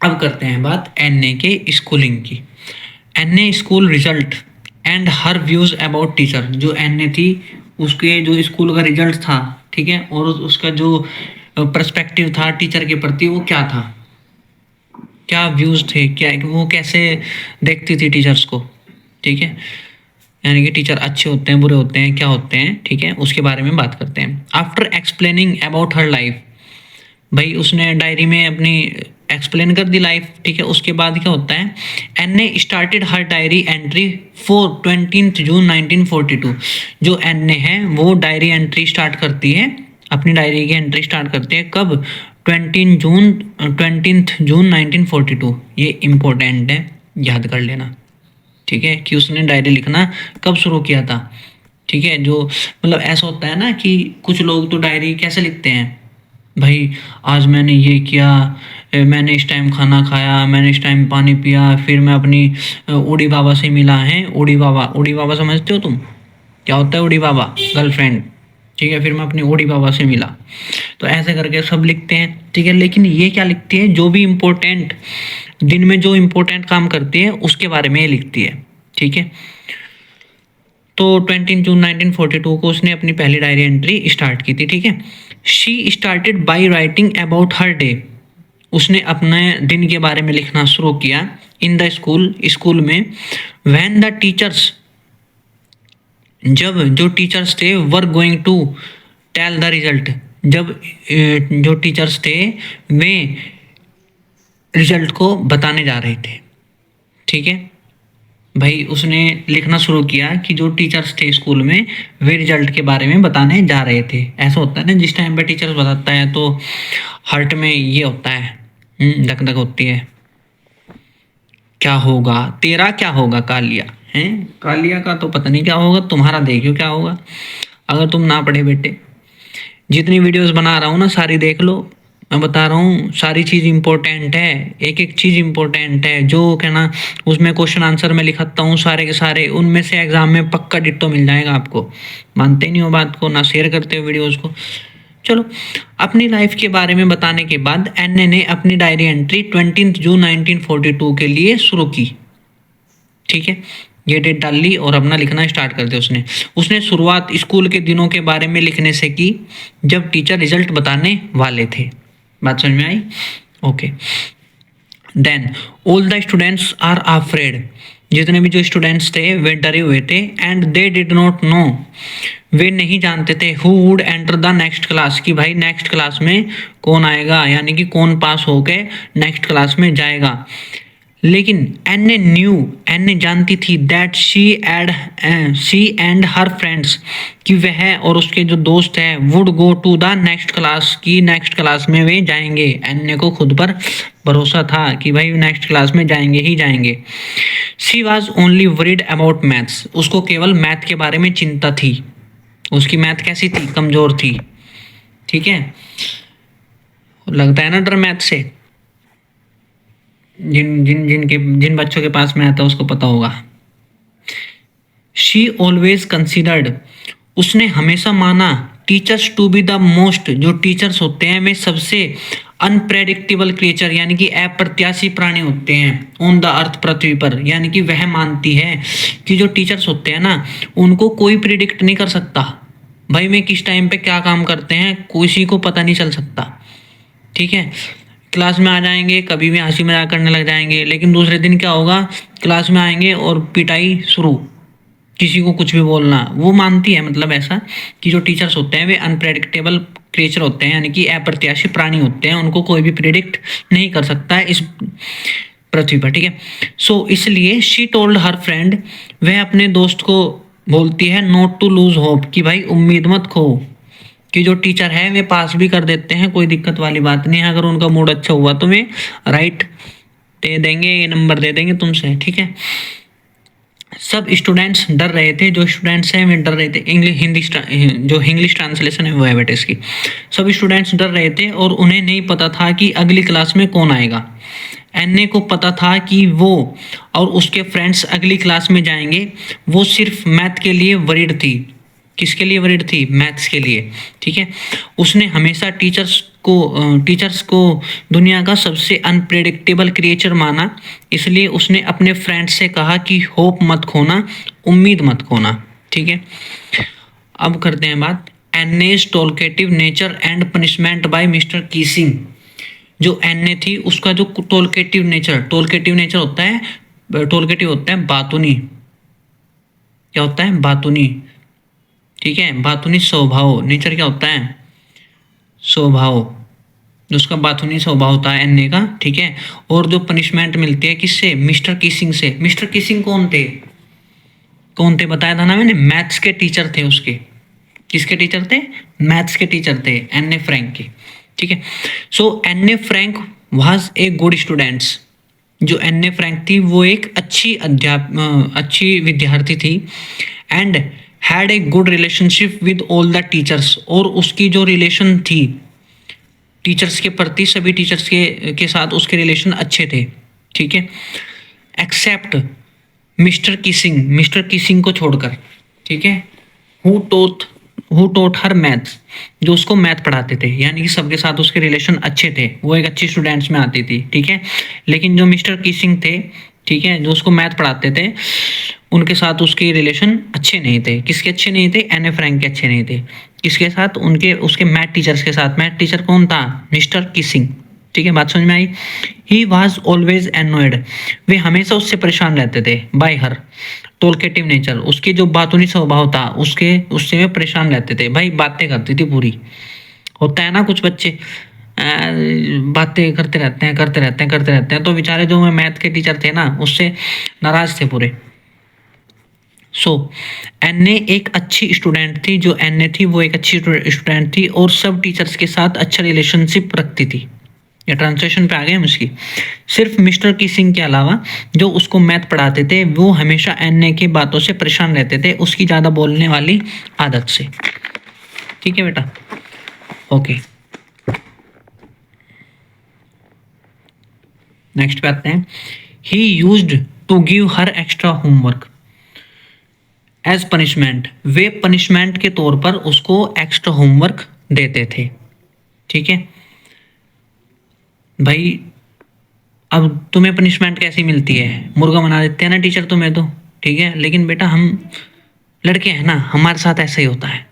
अब करते हैं बात एन्ने के स्कूलिंग की। एन्ने school result and her views about teacher. जो एन्ने थी उसके जो स्कूल का रिजल्ट था, ठीक है, और उसका जो पर्सपेक्टिव था टीचर के प्रति, वो क्या था, क्या व्यूज थे, क्या वो कैसे देखती थी टीचर्स को, ठीक है, यानी कि टीचर अच्छे होते हैं, बुरे होते हैं, क्या होते हैं, ठीक है, उसके बारे में बात करते हैं। After explaining about her life, भाई उसने डायरी में अपनी एक्सप्लेन कर दी लाइफ, ठीक है। उसके बाद क्या होता है, एन्ने started her diary entry for 20 जून 1942। जो एन्ने है वो डायरी एंट्री स्टार्ट करती है, अपनी डायरी की एंट्री स्टार्ट करते हैं कब? 20 जून 1942। ये इम्पोर्टेंट है, याद कर लेना, ठीक है, कि उसने डायरी लिखना कब शुरू किया था, ठीक है। जो मतलब ऐसा होता है ना कि कुछ लोग तो डायरी कैसे लिखते हैं, भाई आज मैंने ये किया, मैंने इस टाइम खाना खाया, मैंने इस टाइम पानी पिया, फिर मैं अपनी उड़ी बाबा से मिला है। उड़ी बाबा समझते हो तुम? क्या होता है उड़ी बाबा? गर्लफ्रेंड, ठीक है। फिर मैं अपनी उड़ी बाबा से मिला। तो ऐसे करके सब लिखते हैं, ठीक है। लेकिन ये क्या लिखती है? जो भी इम्पोर्टेंट दिन में जो इम्पोर्टेंट काम करती है उसके बारे में ये लिखती है, ठीक है। तो 20 जून 1942 को उसने अपनी पहली डायरी एंट्री स्टार्ट की थी, ठीक है। She started by writing about her day. उसने अपने दिन के बारे में लिखना शुरू किया। इन द स्कूल में। व्हेन द टीचर्स, जब जो टीचर्स थे, were going to tell the result, जब जो टीचर्स थे वे रिजल्ट को बताने जा रहे थे, ठीक है। भाई उसने लिखना शुरू किया कि जो टीचर्स थे स्कूल में वे रिजल्ट के बारे में बताने जा रहे थे। ऐसा होता है ना, जिस टाइम पे टीचर्स बताता है तो हार्ट में ये होता है, धक धक होती है, क्या होगा तेरा, क्या होगा कालिया है, कालिया का तो पता नहीं क्या होगा, तुम्हारा देखियो क्या होगा अगर तुम ना पढ़े बेटे। जितनी वीडियोस बना रहा हूँ ना सारी देख लो, मैं बता रहा हूँ सारी चीज़ इंपॉर्टेंट है, एक एक चीज़ इंपॉर्टेंट है। जो कहना उसमें क्वेश्चन आंसर में लिखता हूँ सारे के सारे, उनमें से एग्जाम में पक्का डिट्टो मिल जाएगा आपको। मानते ही नहीं हो बात को, ना शेयर करते हो वीडियोज़ को। चलो, अपनी लाइफ के बारे में बताने के बाद एन्ने ने अपनी डायरी एंट्री 20 जून 1942 के लिए शुरू की, ठीक है। ये डेट डाल ली और अपना लिखना स्टार्ट कर दिया उसने शुरुआत स्कूल के दिनों के बारे में लिखने से की, जब टीचर रिजल्ट बताने वाले थे। बात समझ में आई? Okay. Then all the students are afraid. जितने भी जो स्टूडेंट्स थे वे डरे हुए थे। And they did not know, वे नहीं जानते थे who would enter the next class, कि भाई नेक्स्ट क्लास में कौन आएगा, यानी कि कौन पास होके नेक्स्ट क्लास में जाएगा। लेकिन एन्ने जानती थी that she and her friends, कि वह और उसके जो दोस्त हैं would go to the next class, की नेक्स्ट क्लास में वे जाएंगे। एन्ने को खुद पर भरोसा था कि भाई नेक्स्ट क्लास में जाएंगे ही जाएंगे। She was only worried about maths, उसको केवल मैथ के बारे में चिंता थी। उसकी मैथ कैसी थी? कमज़ोर थी, ठीक है। लगता है ना डर मैथ से, जिन बच्चों के पास में आता है उसको पता होगा। शी ऑलवेज कंसिडर्ड, उसने हमेशा माना teachers to be the most, जो टीचर्स होते हैं वे सबसे अनप्रेडिक्टेबल क्रिएचर, यानी कि अप्रत्याशी प्राणी होते हैं ऑन द अर्थ, पृथ्वी पर। यानी कि वह मानती है कि जो टीचर्स होते हैं ना उनको कोई प्रिडिक्ट नहीं कर सकता। भाई मैं किस टाइम पे क्या काम करते हैं किसी को पता नहीं चल सकता, ठीक है। क्लास में आ जाएंगे, कभी भी हंसी मजाक करने लग जाएंगे, लेकिन दूसरे दिन क्या होगा, क्लास में आएंगे और पिटाई शुरू, किसी को कुछ भी बोलना, वो मानती है मतलब ऐसा कि जो टीचर्स होते हैं वे अनप्रेडिक्टेबल क्रिएचर होते हैं, यानी कि अप्रत्याशी प्राणी होते हैं, उनको कोई भी प्रिडिक्ट नहीं कर सकता है इस पृथ्वी पर, ठीक है। सो इसलिए शी टोल्ड हर फ्रेंड, वह अपने दोस्त को बोलती है नॉट टू लूज होप, कि भाई उम्मीद मत खो, कि जो टीचर है वे पास भी कर देते हैं, कोई दिक्कत वाली बात नहीं है, अगर उनका मूड अच्छा हुआ तो वे राइट दे देंगे, ये नंबर दे देंगे तुमसे, ठीक है। सब स्टूडेंट्स डर रहे थे, जो स्टूडेंट्स हैं वे डर रहे थे, इंग्लिश हिंदी जो इंग्लिश ट्रांसलेशन है वो है बेटे इसकी। सब स्टूडेंट्स डर रहे थे और उन्हें नहीं पता था कि अगली क्लास में कौन आएगा। एन्ने को पता था कि वो और उसके फ्रेंड्स अगली क्लास में जाएंगे। वो सिर्फ मैथ के लिए वरीड थी। किसके लिए वरीड थी? मैथ्स के लिए, ठीक है। उसने हमेशा टीचर्स को दुनिया का सबसे अनप्रेडिक्टेबल क्रिएचर माना, इसलिए उसने अपने फ्रेंड से कहा कि होप मत खोना, उम्मीद मत खोना, ठीक है। अब करते हैं बात Anne's talkative nature and punishment by mister Keesing. जो एन्ने थी उसका जो टोलकेटिव नेचर होता है बातूनी। क्या होता है? बातूनी, ठीक है। बातूनी स्वभाव, नेचर क्या होता है? स्वभाव, जो उसका बातूनी स्वभाव होता है एन्ने का, ठीक है। और जो पनिशमेंट मिलती है किससे? मिस्टर किसिंग से। मिस्टर किसिंग कौन थे बताया था ना मैंने, मैथ्स के टीचर थे उसके। किसके टीचर थे? मैथ्स के टीचर थे, एन्ने फ्रैंक के, ठीक है। सो एन्ने Frank was a good students. जो एन्ने फ्रैंक थी वो एक अच्छी विद्यार्थी थी। And had a good relationship with all the teachers. और उसकी जो रिलेशन थी टीचर्स के प्रति, सभी टीचर्स के साथ उसके रिलेशन अच्छे थे, ठीक है। एक्सेप्ट मिस्टर किसिंग को छोड़कर, ठीक है। हु टोट हर मैथ्स, जो उसको मैथ पढ़ाते थे, यानी कि सबके साथ उसके रिलेशन अच्छे थे, वो एक अच्छी स्टूडेंट्स में आती थी, ठीक है। लेकिन जो मिस्टर किसिंग थे, ठीक है, जो उसको मैथ पढ़ाते थे, उनके साथ उसके रिलेशन अच्छे नहीं थे। किसके अच्छे नहीं थे? एने फ्रैंक के अच्छे नहीं थे। किसके साथ? उसके मैथ टीचर्स के साथ। मैथ टीचर कौन था? मिस्टर किसिंग, ठीक है। बात समझ में आई? ही वॉज ऑलवेज एनोयड, वे हमेशा उससे परेशान रहते थे। बाय हर टोलकेटिव नेचर, उसकी जो बातूनी स्वभाव था उससे वे परेशान रहते थे। भाई बातें करती थी पूरी, होता है ना कुछ बच्चे बातें करते रहते हैं, तो बेचारे जो मैथ के टीचर थे ना उससे नाराज थे पूरे। सो एन्ने एक अच्छी स्टूडेंट थी। जो एन्ने थी वो एक अच्छी स्टूडेंट थी और सब टीचर्स के साथ अच्छा रिलेशनशिप रखती थी। या ट्रांसलेशन पे आ गए हम इसकी। सिर्फ मिस्टर किसिंग के अलावा जो उसको मैथ पढ़ाते थे वो हमेशा एन्ने की बातों से परेशान रहते थे, उसकी ज़्यादा बोलने वाली आदत से, ठीक है बेटा। ओके, नेक्स्ट पे आते हैं। He used to give her extra homework as punishment, वे पनिशमेंट के तौर पर उसको एक्स्ट्रा होमवर्क देते थे, ठीक है। भाई अब तुम्हें पनिशमेंट कैसी मिलती है? मुर्गा बना देते हैं ना टीचर तुम्हें तो, ठीक है। लेकिन बेटा हम लड़के हैं ना, हमारे साथ ऐसा ही होता है।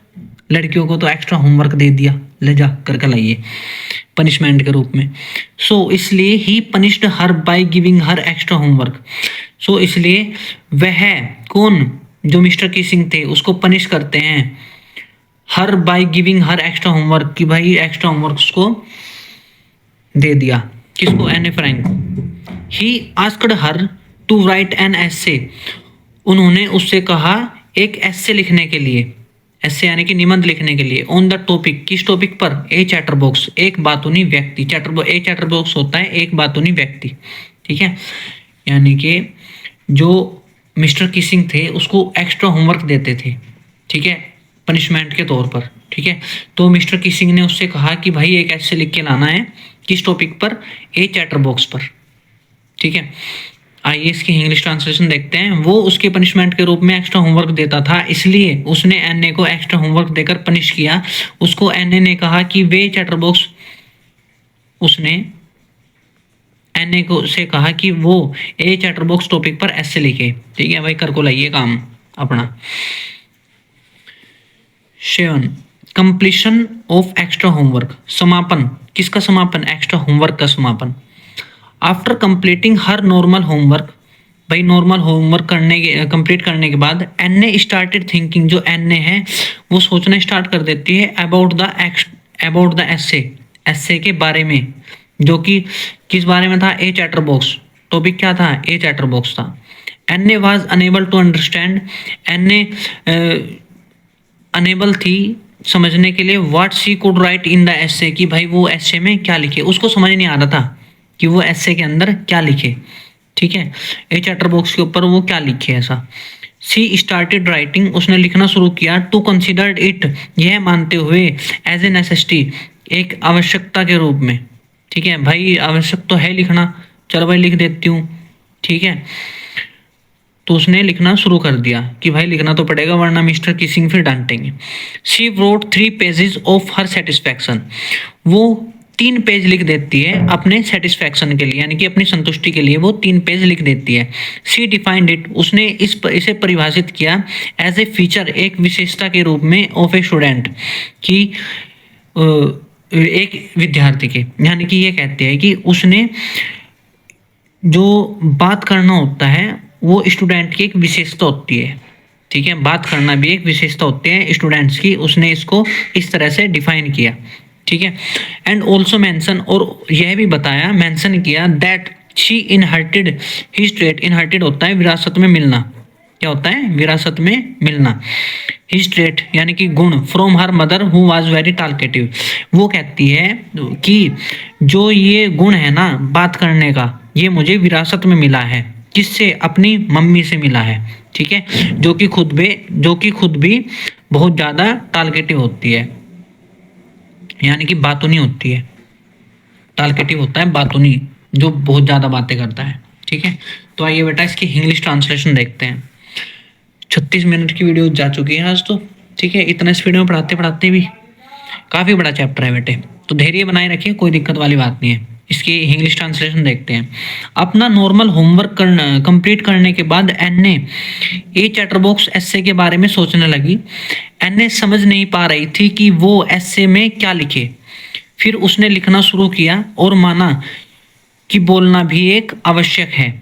लड़कियों को तो एक्स्ट्रा होमवर्क दे दिया, ले जा करके लाइए पनिशमेंट के रूप में। सो इसलिए he punished her by giving her extra homework. So इसलिए वह कौन? जो मिस्टर किसिंग थे उसको पनिश करते हैं हर by giving her extra homework, कि भाई एक्स्ट्रा होमवर्क उसको दे दिया। किसको? एने फ्रैंक को। He asked her to write an essay, उन्होंने उससे कहा एक एसे लिखने के लिए, एसे यानी कि निबंध लिखने के लिए। ऑन द टॉपिक, किस टॉपिक पर? ए चैटर बॉक्स, एक बातूनी व्यक्ति। ए चैटर बॉक्स होता है एक बातूनी व्यक्ति, ठीक है। यानी कि जो मिस्टर किसिंग थे उसको एक्स्ट्रा होमवर्क देते थे, ठीक है, पनिशमेंट के तौर पर, ठीक है। तो मिस्टर किसिंग ने उससे कहा कि भाई एक ऐसे लिख के लाना है, किस टॉपिक पर? ए चैटर बॉक्स पर, ठीक है। आइए इसकी इंग्लिश ट्रांसलेशन देखते हैं। वो उसके पनिशमेंट के रूप में एक्स्ट्रा होमवर्क देता था, इसलिए उसने एन्ने को एक्स्ट्रा होमवर्क देकर पनिश किया। उसको एन्ने ने कहा कि वे चैटर बॉक्स, उसने एन्ने को से कहा कि वो ए चैटर बॉक्स टॉपिक पर ऐसे लिखे, ठीक है। भाई कर को लाइए काम अपना। 7 कंप्लीशन ऑफ एक्स्ट्रा होमवर्क, समापन। किसका समापन? एक्स्ट्रा होमवर्क का समापन। आफ्टर कंप्लीटिंग हर नॉर्मल होमवर्क, भाई नॉर्मल होमवर्क कंप्लीट करने के बाद एन स्टार्टेड थिंकिंग, जो एन है वो सोचना स्टार्ट कर देती है अबाउट द एसे के बारे में, जो कि किस बारे में था, ए चैटर बॉक्स। टॉपिक क्या था, ए चैटर बॉक्स था। Anne was unable to understand, Anne unable थी समझने के लिए what she could write in the essay, कि भाई वो एसे में क्या लिखे, उसको समझ नहीं आ रहा था कि वो एसे के अंदर क्या लिखे। ठीक है, ए चैटर बॉक्स के ऊपर वो क्या लिखे ऐसा। सी स्टार्टेड राइटिंग, उसने लिखना शुरू किया। टू कंसिडर्ड इट, यह मानते हुए, एज ए नेसेसिटी, एक आवश्यकता के रूप में। ठीक है भाई, आवश्यक तो है लिखना, चलो भाई लिख देती हूँ। ठीक है, तो उसने लिखना शुरू कर दिया कि भाई लिखना तो पड़ेगा वरना मिस्टर किसिंग फिर डांटेंगे। She wrote 3 pages of her satisfaction, वो 3 पेज लिख देती है अपने सेटिस्फैक्शन के लिए, यानी कि अपनी संतुष्टि के लिए वो 3 पेज लिख देती है। शी डिफाइंड इट, उसने इसे परिभाषित किया एज ए फीचर, एक विशेषता के रूप में, ऑफ ए स्टूडेंट, कि एक विद्यार्थी के, यानी कि ये कहते हैं कि उसने जो बात करना होता है वो स्टूडेंट की एक विशेषता होती है। ठीक है, बात करना भी एक विशेषता होती है स्टूडेंट्स की, उसने इसको इस तरह से डिफाइन किया। ठीक है, एंड ऑल्सो मेंशन, और यह भी बताया, मेंशन किया, दैट शी इनहर्टेड हिज ट्रेट, इनहर्टेड होता है विरासत में मिलना, क्या होता है, विरासत में मिलना। हिज ट्रेट यानी कि गुण, from her mother who was very talkative, वो कहती है कि जो ये गुण है ना बात करने का, ये मुझे विरासत में मिला है, किससे, अपनी मम्मी से मिला है। ठीक है, जो कि खुद भी बहुत ज़्यादा टॉकेटिव होती है, यानी कि बातूनी होती है। टॉकेटिव होता है बातूनी, जो बहुत ज़्यादा बातें करता है। ठीक है, तो आइए बेटा इसकी इंग्लिश ट्रांसलेशन देखते हैं। 36 मिनट की वीडियो जा चुकी है आज तो। ठीक है, इतना स्पीड में पढ़ाते पढ़ाते भी काफ़ी बड़ा चैप्टर है बेटे, तो धैर्य बनाए रखिए, कोई दिक्कत वाली बात नहीं है। इसकी इंग्लिश ट्रांसलेशन देखते हैं। अपना नॉर्मल होमवर्क कंप्लीट करने के बाद एन ए चैटर बॉक्स एसे के बारे में सोचने लगी। एन समझ नहीं पा रही थी कि वो एसे में क्या लिखे। फिर उसने लिखना शुरू किया और माना कि बोलना भी एक आवश्यक है।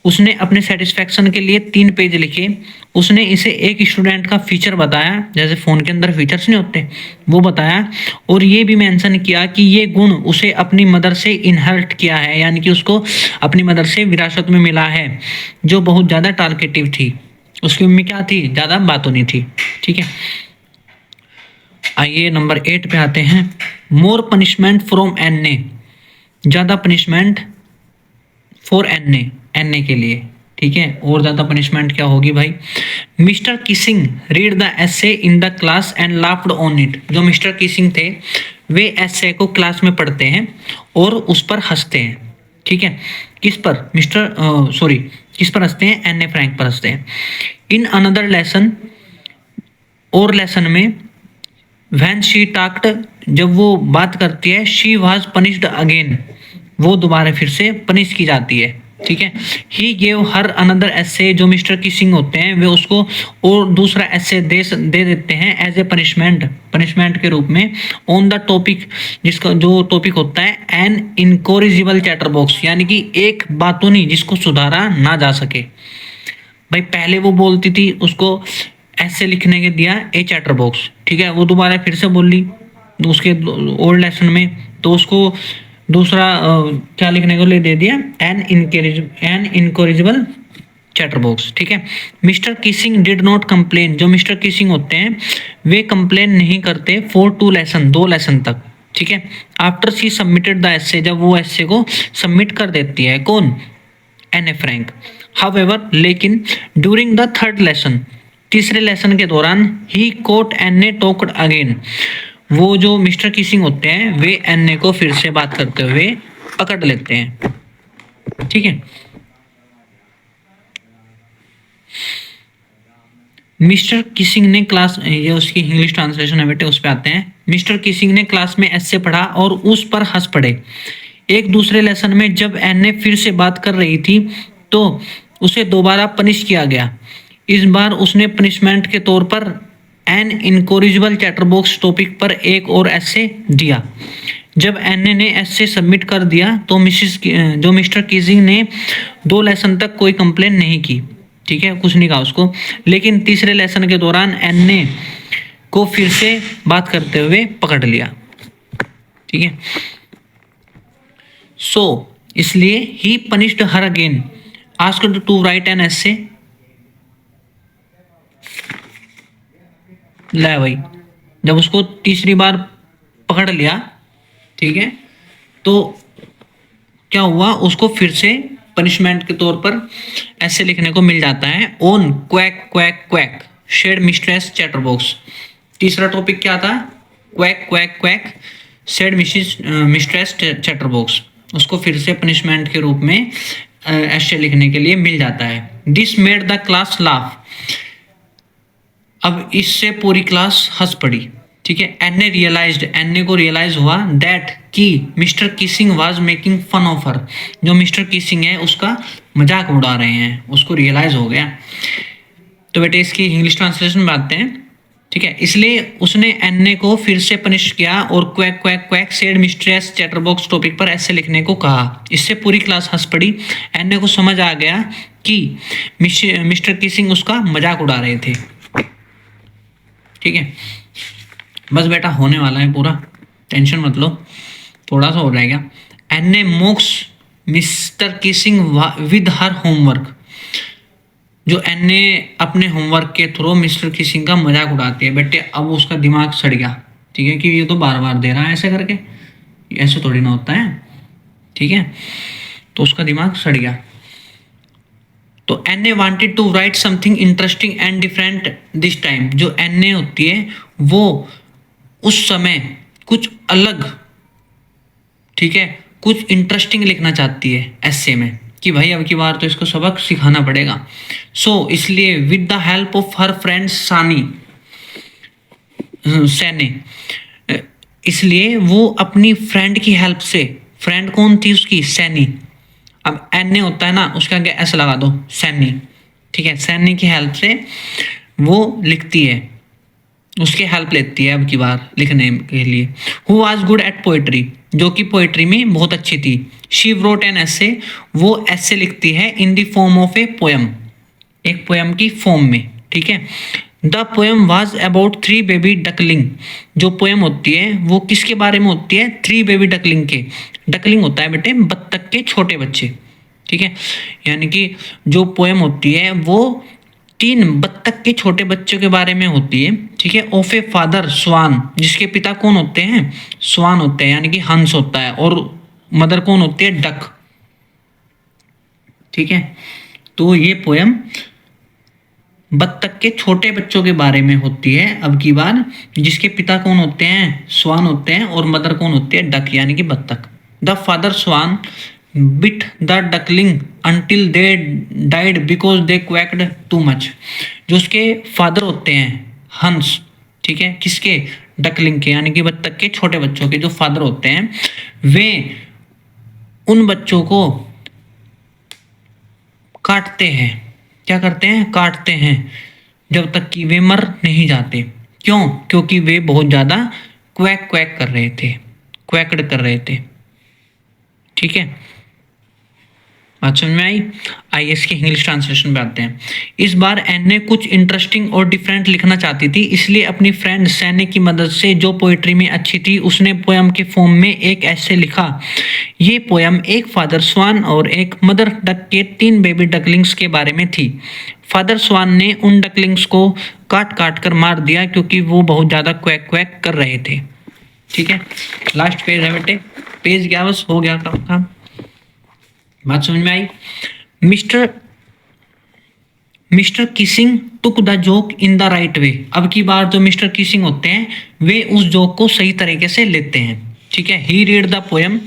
उसने अपने सेटिस्फैक्शन के लिए 3 पेज लिखे। उसने इसे एक स्टूडेंट का फीचर बताया, जैसे फ़ोन के अंदर फीचर्स नहीं होते, वो बताया, और ये भी मेंशन किया कि ये गुण उसे अपनी मदर से इनहर्ट किया है, यानी कि उसको अपनी मदर से विरासत में मिला है, जो बहुत ज़्यादा टॉकेटिव थी। उसकी मम्मी क्या थी, ज़्यादा बातूनी थी। ठीक है, आइए नंबर 8 पे आते हैं। मोर पनिशमेंट फ्रॉम एन, ज़्यादा पनिशमेंट फॉर एन के लिए। ठीक है, और ज़्यादा पनिशमेंट क्या होगी भाई। Mister Keesing read the essay in the class and laughed on it, जो मिस्टर किसिंग थे वे एसे को क्लास में पढ़ते हैं और उस पर हंसते हैं। ठीक है, किस पर, किस पर हंसते हैं, एन फ्रैंक पर हंसते हैं। इन अनदर लेसन, और लेसन में, व्हेन शी टॉक्ड, जब वो बात करती है, शी वाज पनिश्ड अगेन, वो दोबारा फिर से पनिश की जाती है। ठीक है, ही गेव हर अनदर एसे, जो मिस्टर किसिंग होते हैं वे उसको और दूसरा एसे दे देते हैं एज ए पनिशमेंट के रूप में, ऑन द टॉपिक, जिसका जो टॉपिक होता है एन इनकोरिजिबल चैटर बॉक्स, यानी कि एक बातूनी जिसको सुधारा ना जा सके। भाई पहले वो बोलती थी, उसको ऐसे लिखने के दिया ए चैटर बॉक्स। ठीक है, वो दोबारा फिर से बोली उसके ओल्ड लेसन में, तो उसको दूसरा क्या लिखने को ले दे दिया, एन इनकोरिजिबल चैटर बॉक्स। ठीक है, mister Keesing did not complain, जो मिस्टर किसिंग होते हैं वे कंप्लेन नहीं करते फॉर 2 लेसन, 2 लेसन तक। ठीक है, after she submitted the essay, जब वो एसे को सबमिट कर देती है, कौन, एन ए फ्रैंक। हाउएवर, लेकिन ड्यूरिंग द 3rd लेसन, तीसरे लेसन के दौरान, he caught Anne A talked again, वो जो मिस्टर किसिंग होते हैं वे एन को फिर से बात करते हुए पकड़ लेते हैं। ठीक है, मिस्टर किसिंग ने क्लास, ये उसकी इंग्लिश ट्रांसलेशन है बेटे, उस पे आते हैं। मिस्टर किसिंग ने क्लास में ऐसे पढ़ा और उस पर हंस पड़े। एक दूसरे लेसन में जब एन फिर से बात कर रही थी तो उसे दोबारा पनिश किया गया। इस बार उसने पनिशमेंट के तौर पर एन इनकोरिजिबल चैटर बॉक्स टॉपिक पर एक और ऐसे दिया। जब एन ने ऐसे सबमिट कर दिया तो जो मिस्टर कीजिंग ने 2 लेसन तक कोई कंप्लेन नहीं की, ठीक है, कुछ नहीं कहा उसको। लेकिन तीसरे लेसन के दौरान एन को फिर से बात करते हुए पकड़ लिया, ठीक है। सो इसलिए he punished her again, asked to write an essay. ले भाई, जब उसको तीसरी बार पकड़ लिया, ठीक है, तो क्या हुआ, उसको फिर से पनिशमेंट के तौर पर ऐसे लिखने को मिल जाता है, on quack quack quack said mistress chatterbox. तीसरा टॉपिक क्या था, quack quack quack said mistress chatterbox, उसको फिर से पनिशमेंट के रूप में ऐसे लिखने के लिए मिल जाता है। This made the class laugh, अब इससे पूरी क्लास हंस पड़ी, ठीक है। एन को रियलाइज हुआ दैट कि Mr Keesing was making fun of her, जो मिस्टर किसिंग है उसका मजाक उड़ा रहे हैं, उसको रियलाइज हो गया। तो बेटे इसकी इंग्लिश ट्रांसलेशन में आते हैं, ठीक है। इसलिए उसने एन को फिर से पनिश किया और quack quack quack said mistress chatterbox topic पर ऐसे लिखने को कहा। इससे पूरी क्लास हंस पड़ी। एन को समझ आ गया कि मिस्टर किसिंग उसका मजाक उड़ा रहे थे, ठीक है। बस बेटा होने वाला है पूरा, टेंशन मत लो, थोड़ा सा हो जाएगा। Anne mocks Mr Keesing with her homework, जो एन अपने होमवर्क के थ्रू मिस्टर किसिंग का मजाक उड़ाती है। बेटे अब उसका दिमाग सड़ गया, ठीक है, कि ये तो बार बार दे रहा है ऐसे करके, ऐसे थोड़ी ना होता है, ठीक है। तो उसका दिमाग सड़ गया। तो Anne wanted to write something interesting and different this time, जो एन होती है वो उस समय कुछ अलग, ठीक है, कुछ इंटरेस्टिंग लिखना चाहती है ऐसे में, कि भाई अब की बार तो इसको सबक सिखाना पड़ेगा। सो इसलिए with the help of her friend Sanne, इसलिए वो अपनी फ्रेंड की हेल्प से, फ्रेंड कौन थी उसकी, सैनी, अब एन होता है ना उसके आगे ऐसा लगा दो, सैनी, ठीक है। सैनी की हेल्प से वो लिखती है, उसकी हेल्प लेती है अब की बार लिखने के लिए। Who was good at poetry, जो कि पोइट्री में बहुत अच्छी थी। शी wrote एन ऐसे, वो ऐसे लिखती है in the form of a poem, एक पोएम की फॉर्म में, ठीक है। The poem was about 3 baby duckling, जो पोएम होती है वो किसके बारे में होती है, 3 बेबी डकलिंग के। डकलिंग होता है बेटे बत्तख के छोटे बच्चे, ठीक है। यानी कि जो पोएम होती है वो 3 बत्तख के छोटे बच्चों के बारे में होती है, ठीक है। ऑफ ए फादर स्वान, जिसके पिता कौन होते हैं, स्वान होते हैं, यानी कि हंस होता है, और मदर कौन होती है, डक, ठीक है। तो ये पोएम बत्तख के छोटे बच्चों के बारे में होती है अब की बार, जिसके पिता कौन होते हैं, स्वान होते हैं, और मदर कौन होती है, डक, यानी कि बत्तख। The father swan bit the duckling until they died because they quacked too much, जो उसके फादर होते हैं हंस, ठीक है, किसके, डकलिंग के, यानी कि बत्तख के छोटे बच्चों के जो फादर होते हैं, वे उन बच्चों को काटते हैं, क्या करते हैं, काटते हैं, जब तक कि वे मर नहीं जाते। क्यों, क्योंकि वे बहुत ज़्यादा क्वैक क्वैक कर रहे थे, क्वैकड कर रहे थे, ठीक है। बात समझ में आई। आइए इसकी इंग्लिश ट्रांसलेशन पे आते हैं। इस बार एन ने कुछ इंटरेस्टिंग और डिफरेंट लिखना चाहती थी, इसलिए अपनी फ्रेंड सैने की मदद से, जो पोएट्री में अच्छी थी, उसने पोयम के फॉर्म में एक ऐसे लिखा। ये पोयम एक फादर स्वान और एक मदर डक के 3 बेबी डकलिंग्स के बारे में थी। फादर स्वान ने उन डकलिंग्स को काट काट कर मार दिया क्योंकि वो बहुत ज़्यादा क्वैक क्वैक कर रहे थे, ठीक है। लास्ट पेज है बेटे, पेज गया, बस हो गया काम। बात समझ में आई। Mister Keesing took the joke in the right way, अब की बार जो मिस्टर किसिंग होते हैं वे उस जोक को सही तरीके से लेते हैं, ठीक है। ही रीड द पोएम,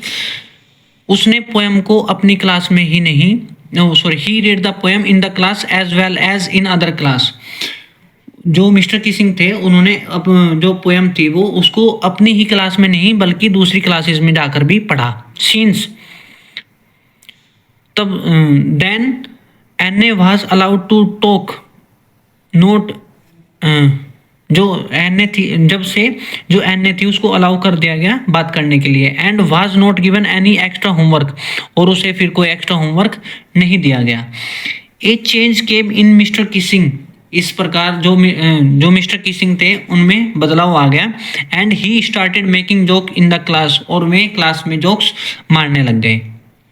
उसने पोएम को अपनी क्लास में ही नहीं, he read the poem in the class as well as in other class, जो मिस्टर किसिंग थे उन्होंने जो पोएम थी वो उसको अपनी ही क्लास में नहीं बल्कि दूसरी क्लासेस में जाकर भी पढ़ा। सीन्स तब then Anne was allowed to talk not जो एन ए थी, जब से जो एन ए थी उसको अलाउ कर दिया गया बात करने के लिए। And was not given any extra homework, और उसे फिर कोई एक्स्ट्रा होमवर्क नहीं दिया गया। ए चेंज केम इन मिस्टर किसिंग, इस प्रकार जो मिस्टर किसिंग थे उनमें बदलाव आ गया। And he started making joke in the class, और वे क्लास में जोक्स मारने लग गए।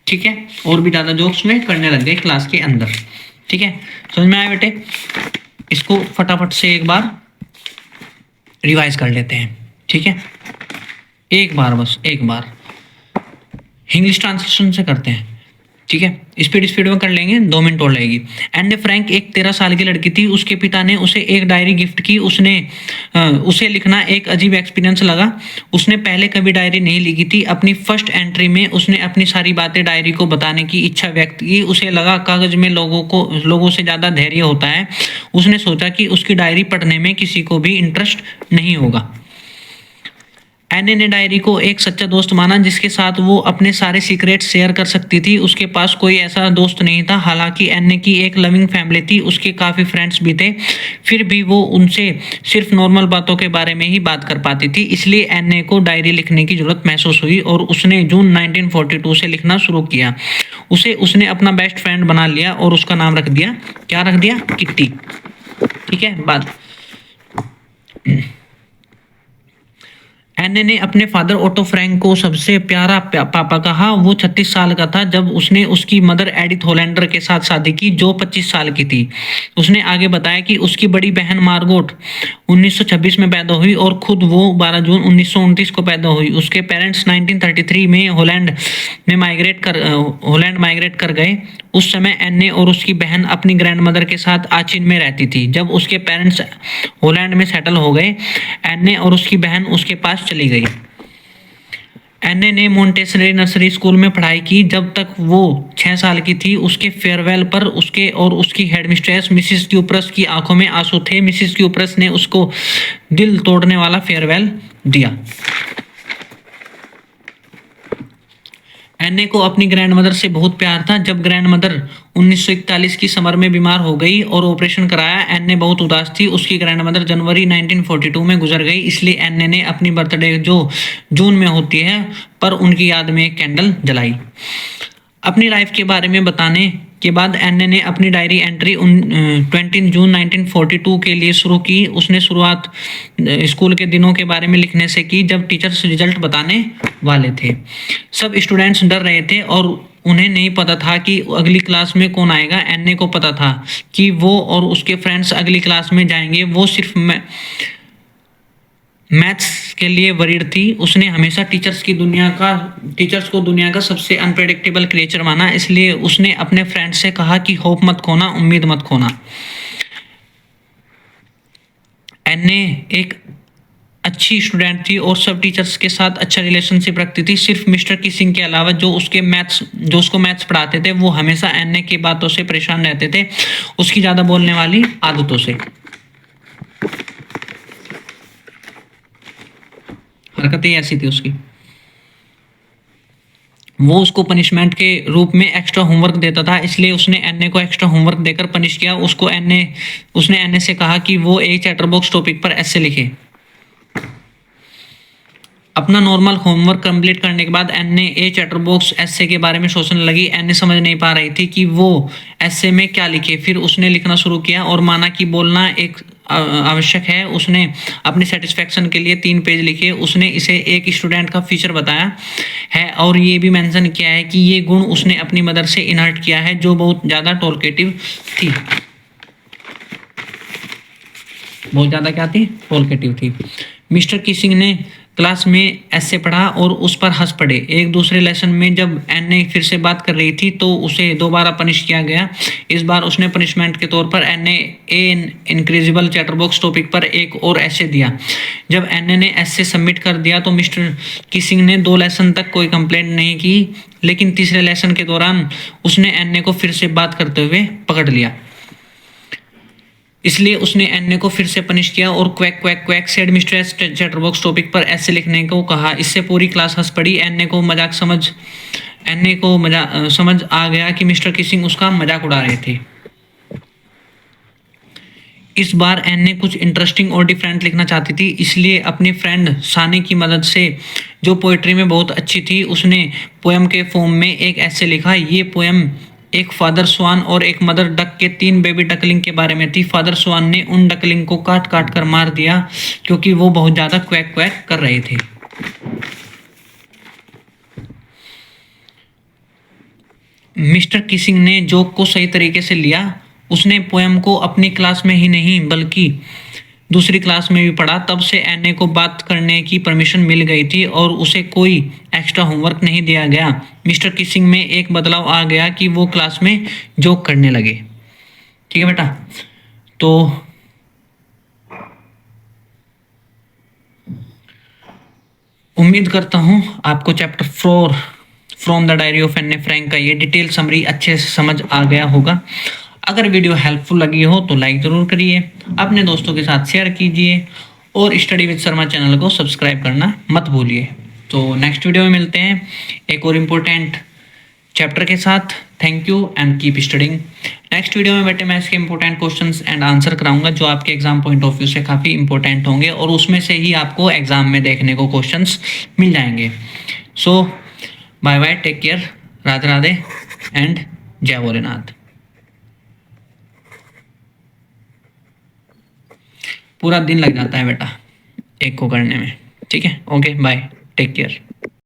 ठीक है, और भी ज़्यादा जोक्स में करने लग गए क्लास के अंदर। ठीक है, समझ में आया बेटे? इसको फटाफट से एक बार रिवाइज कर लेते हैं। ठीक है, एक बार, बस एक बार इंग्लिश ट्रांसलेशन से करते हैं। ठीक है, स्पीड में कर लेंगे, 2 मिनट और लगेगी। एंड फ्रैंक एक 13 साल की लड़की थी, उसके पिता ने उसे एक डायरी गिफ्ट की। उसे लिखना एक अजीब एक्सपीरियंस लगा। उसने पहले कभी डायरी नहीं लिखी थी। अपनी फर्स्ट एंट्री में उसने अपनी सारी बातें डायरी को बताने की इच्छा व्यक्त की। उसे लगा कागज में लोगों से ज़्यादा धैर्य होता है। उसने सोचा कि उसकी डायरी पढ़ने में किसी को भी इंटरेस्ट नहीं होगा। एने ने डायरी को एक सच्चा दोस्त माना जिसके साथ वो अपने सारे सीक्रेट शेयर कर सकती थी। उसके पास कोई ऐसा दोस्त नहीं था। हालांकि एने की एक लविंग फैमिली थी, उसके काफ़ी फ्रेंड्स भी थे, फिर भी वो उनसे सिर्फ नॉर्मल बातों के बारे में ही बात कर पाती थी। इसलिए एने को डायरी लिखने की ज़रूरत महसूस हुई और उसने जून 1942 से लिखना शुरू किया। उसने अपना बेस्ट फ्रेंड बना लिया और उसका नाम रख दिया, क्या रख दिया? किट्टी। ठीक है, बात एने ने अपने फादर ऑटो फ्रैंक को सबसे प्यारा पापा कहा। वो 36 साल का था जब उसने उसकी मदर एडिथ होलैंडर के साथ शादी की, जो 25 साल की थी। उसने आगे बताया कि उसकी बड़ी बहन मार्गोट 1926 में पैदा हुई और खुद वो 12 जून 1929 को पैदा हुई। उसके पेरेंट्स 1933 में होलैंड माइग्रेट कर गए। उस समय एने और उसकी बहन अपनी ग्रैंडमदर के साथ आचिन में रहती थी। जब उसके पेरेंट्स होलैंड में सेटल हो गए, एने और उसकी बहन उसके पास चली गई। एने ने मोंटेसरी नर्सरी स्कूल में पढ़ाई की जब तक वो 6 साल की थी। उसके फेयरवेल पर उसके और उसकी हेडमिस्ट्रेस मिसिस क्यूप्रस की आंखों में आंसू थे। मिसिस क्यूप्रस ने उसको दिल तोड़ने वाला फेयरवेल दिया। एने को अपनी ग्रैंडमदर से बहुत प्यार था। जब ग्रैंडमदर 1941 की समर में बीमार हो गई और ऑपरेशन कराया, एने बहुत उदास थी। उसकी ग्रैंडमदर जनवरी 1942 में गुजर गई, इसलिए एने ने अपनी बर्थडे जो जून में होती है पर उनकी याद में एक कैंडल जलाई। अपनी लाइफ के बारे में बताने के बाद एने ने अपनी डायरी एंट्री 20 जून 1942 के लिए शुरू की। उसने शुरुआत स्कूल के दिनों के बारे में लिखने से की जब टीचर्स रिजल्ट बताने वाले थे। सब स्टूडेंट्स डर रहे थे और उन्हें नहीं पता था कि अगली क्लास में कौन आएगा। एने को पता था कि वो और उसके फ्रेंड्स अगली क्लास में जाएंगे। वो सिर्फ मैथ्स के लिए वरीड थी। उसने हमेशा टीचर्स को दुनिया का सबसे अनप्रेडिक्टेबल क्रिएचर माना। इसलिए उसने अपने फ्रेंड से कहा कि होप मत खोना, उम्मीद मत खोना। एने एक अच्छी स्टूडेंट थी और सब टीचर्स के साथ अच्छा रिलेशनशिप रखती थी। सिर्फ मिस्टर किसिंग के अलावा जो उसको मैथ्स पढ़ाते थे वो हमेशा एने की बातों से परेशान रहते थे, उसकी ज़्यादा बोलने वाली आदतों से। हरकतें ऐसी थी उसकी। वो उसको पनिशमेंट के रूप में एक्स्ट्रा होमवर्क देता था, इसलिए उसने एने को एक्स्ट्रा होमवर्क देकर पनिश किया। उसने एने से कहा कि वो एक चैटरबॉक्स टॉपिक पर ऐसे लिखे। अपना नॉर्मल होमवर्क कंप्लीट करने के बाद एने ए चैटरबॉक्स एसे के बारे में सोचने लगी। एने समझ नहीं पा रही थी कि वो एसे में क्या लिखे। फिर उसने लिखना शुरू किया और माना कि बोलना एक आवश्यक है। उसने अपनी सेटिस्फेक्शन के लिए 3 पेज लिखे। उसने इसे एक स्टूडेंट का फीचर बताया है और ये भी मेंशन किया है कि ये गुण उसने अपनी मदर से इनहर्ट किया है, जो बहुत ज़्यादा टॉलकेटिव थी। बहुत ज़्यादा क्या थी? टॉलकेटिव थी। मिस्टर किसिंग ने क्लास में ऐसे पढ़ा और उस पर हंस पड़े। एक दूसरे लेसन में जब एने फिर से बात कर रही थी तो उसे दोबारा पनिश किया गया। इस बार उसने पनिशमेंट के तौर पर एने इनक्रेजिबल चैटरबॉक्स टॉपिक पर एक और ऐसे दिया। जब एने ने ऐसे सबमिट कर दिया तो मिस्टर किसिंग ने 2 लेसन तक कोई कंप्लेंट नहीं की, लेकिन तीसरे लेसन के दौरान उसने एने को फिर से बात करते हुए पकड़ लिया। इसलिए उसने एने को फिर से पनिश किया और quack quack quack said mister chatterbox topic पर ऐसे लिखने को कहा। इससे पूरी क्लास हंस पड़ी। एने को समझ आ गया कि मिस्टर किसिंग उसका मजाक उड़ा रहे थे। इस बार एन ने कुछ इंटरेस्टिंग और डिफरेंट लिखना चाहती थी, इसलिए अपनी फ्रेंड सानी की मदद से, जो पोइट्री में बहुत अच्छी थी, उसने पोएम के फॉर्म में एक ऐसे लिखा। ये पोएम एक फादर स्वान और एक मदर डक के 3 बेबी डकलिंग के बारे में थी। फादर स्वान ने उन डकलिंग को काट काट कर मार दिया क्योंकि वो बहुत ज़्यादा क्वैक क्वैक कर रहे थे। मिस्टर किसिंग ने जोक को सही तरीके से लिया। उसने पोएम को अपनी क्लास में ही नहीं बल्कि दूसरी क्लास में भी पढ़ा। तब से एने को बात करने की परमिशन मिल गई थी और उसे कोई एक्स्ट्रा होमवर्क नहीं दिया गया। मिस्टर किसिंग में एक बदलाव आ गया कि वो क्लास में जोक करने लगे। ठीक है बेटा, तो उम्मीद करता हूँ आपको chapter 4 from the diary of Anne A Frank का ये डिटेल समरी अच्छे से समझ आ गया होगा। अगर वीडियो हेल्पफुल लगी हो तो लाइक ज़रूर करिए, अपने दोस्तों के साथ शेयर कीजिए और स्टडी विद शर्मा चैनल को सब्सक्राइब करना मत भूलिए। तो नेक्स्ट वीडियो में मिलते हैं एक और इम्पोर्टेंट चैप्टर के साथ। Thank you and keep studying. Next video में बेटे मैं इसके इंपॉर्टेंट क्वेश्चंस एंड आंसर कराऊंगा जो आपके एग्जाम पॉइंट ऑफ व्यू से काफ़ी इंपॉर्टेंट होंगे और उसमें से ही आपको एग्जाम में देखने को क्वेश्चंस मिल जाएंगे। So bye bye, take care, Radhe Radhe and Jai Bholenath. पूरा दिन लग जाता है बेटा एक को करने में। ठीक है, ओके बाय, टेक केयर।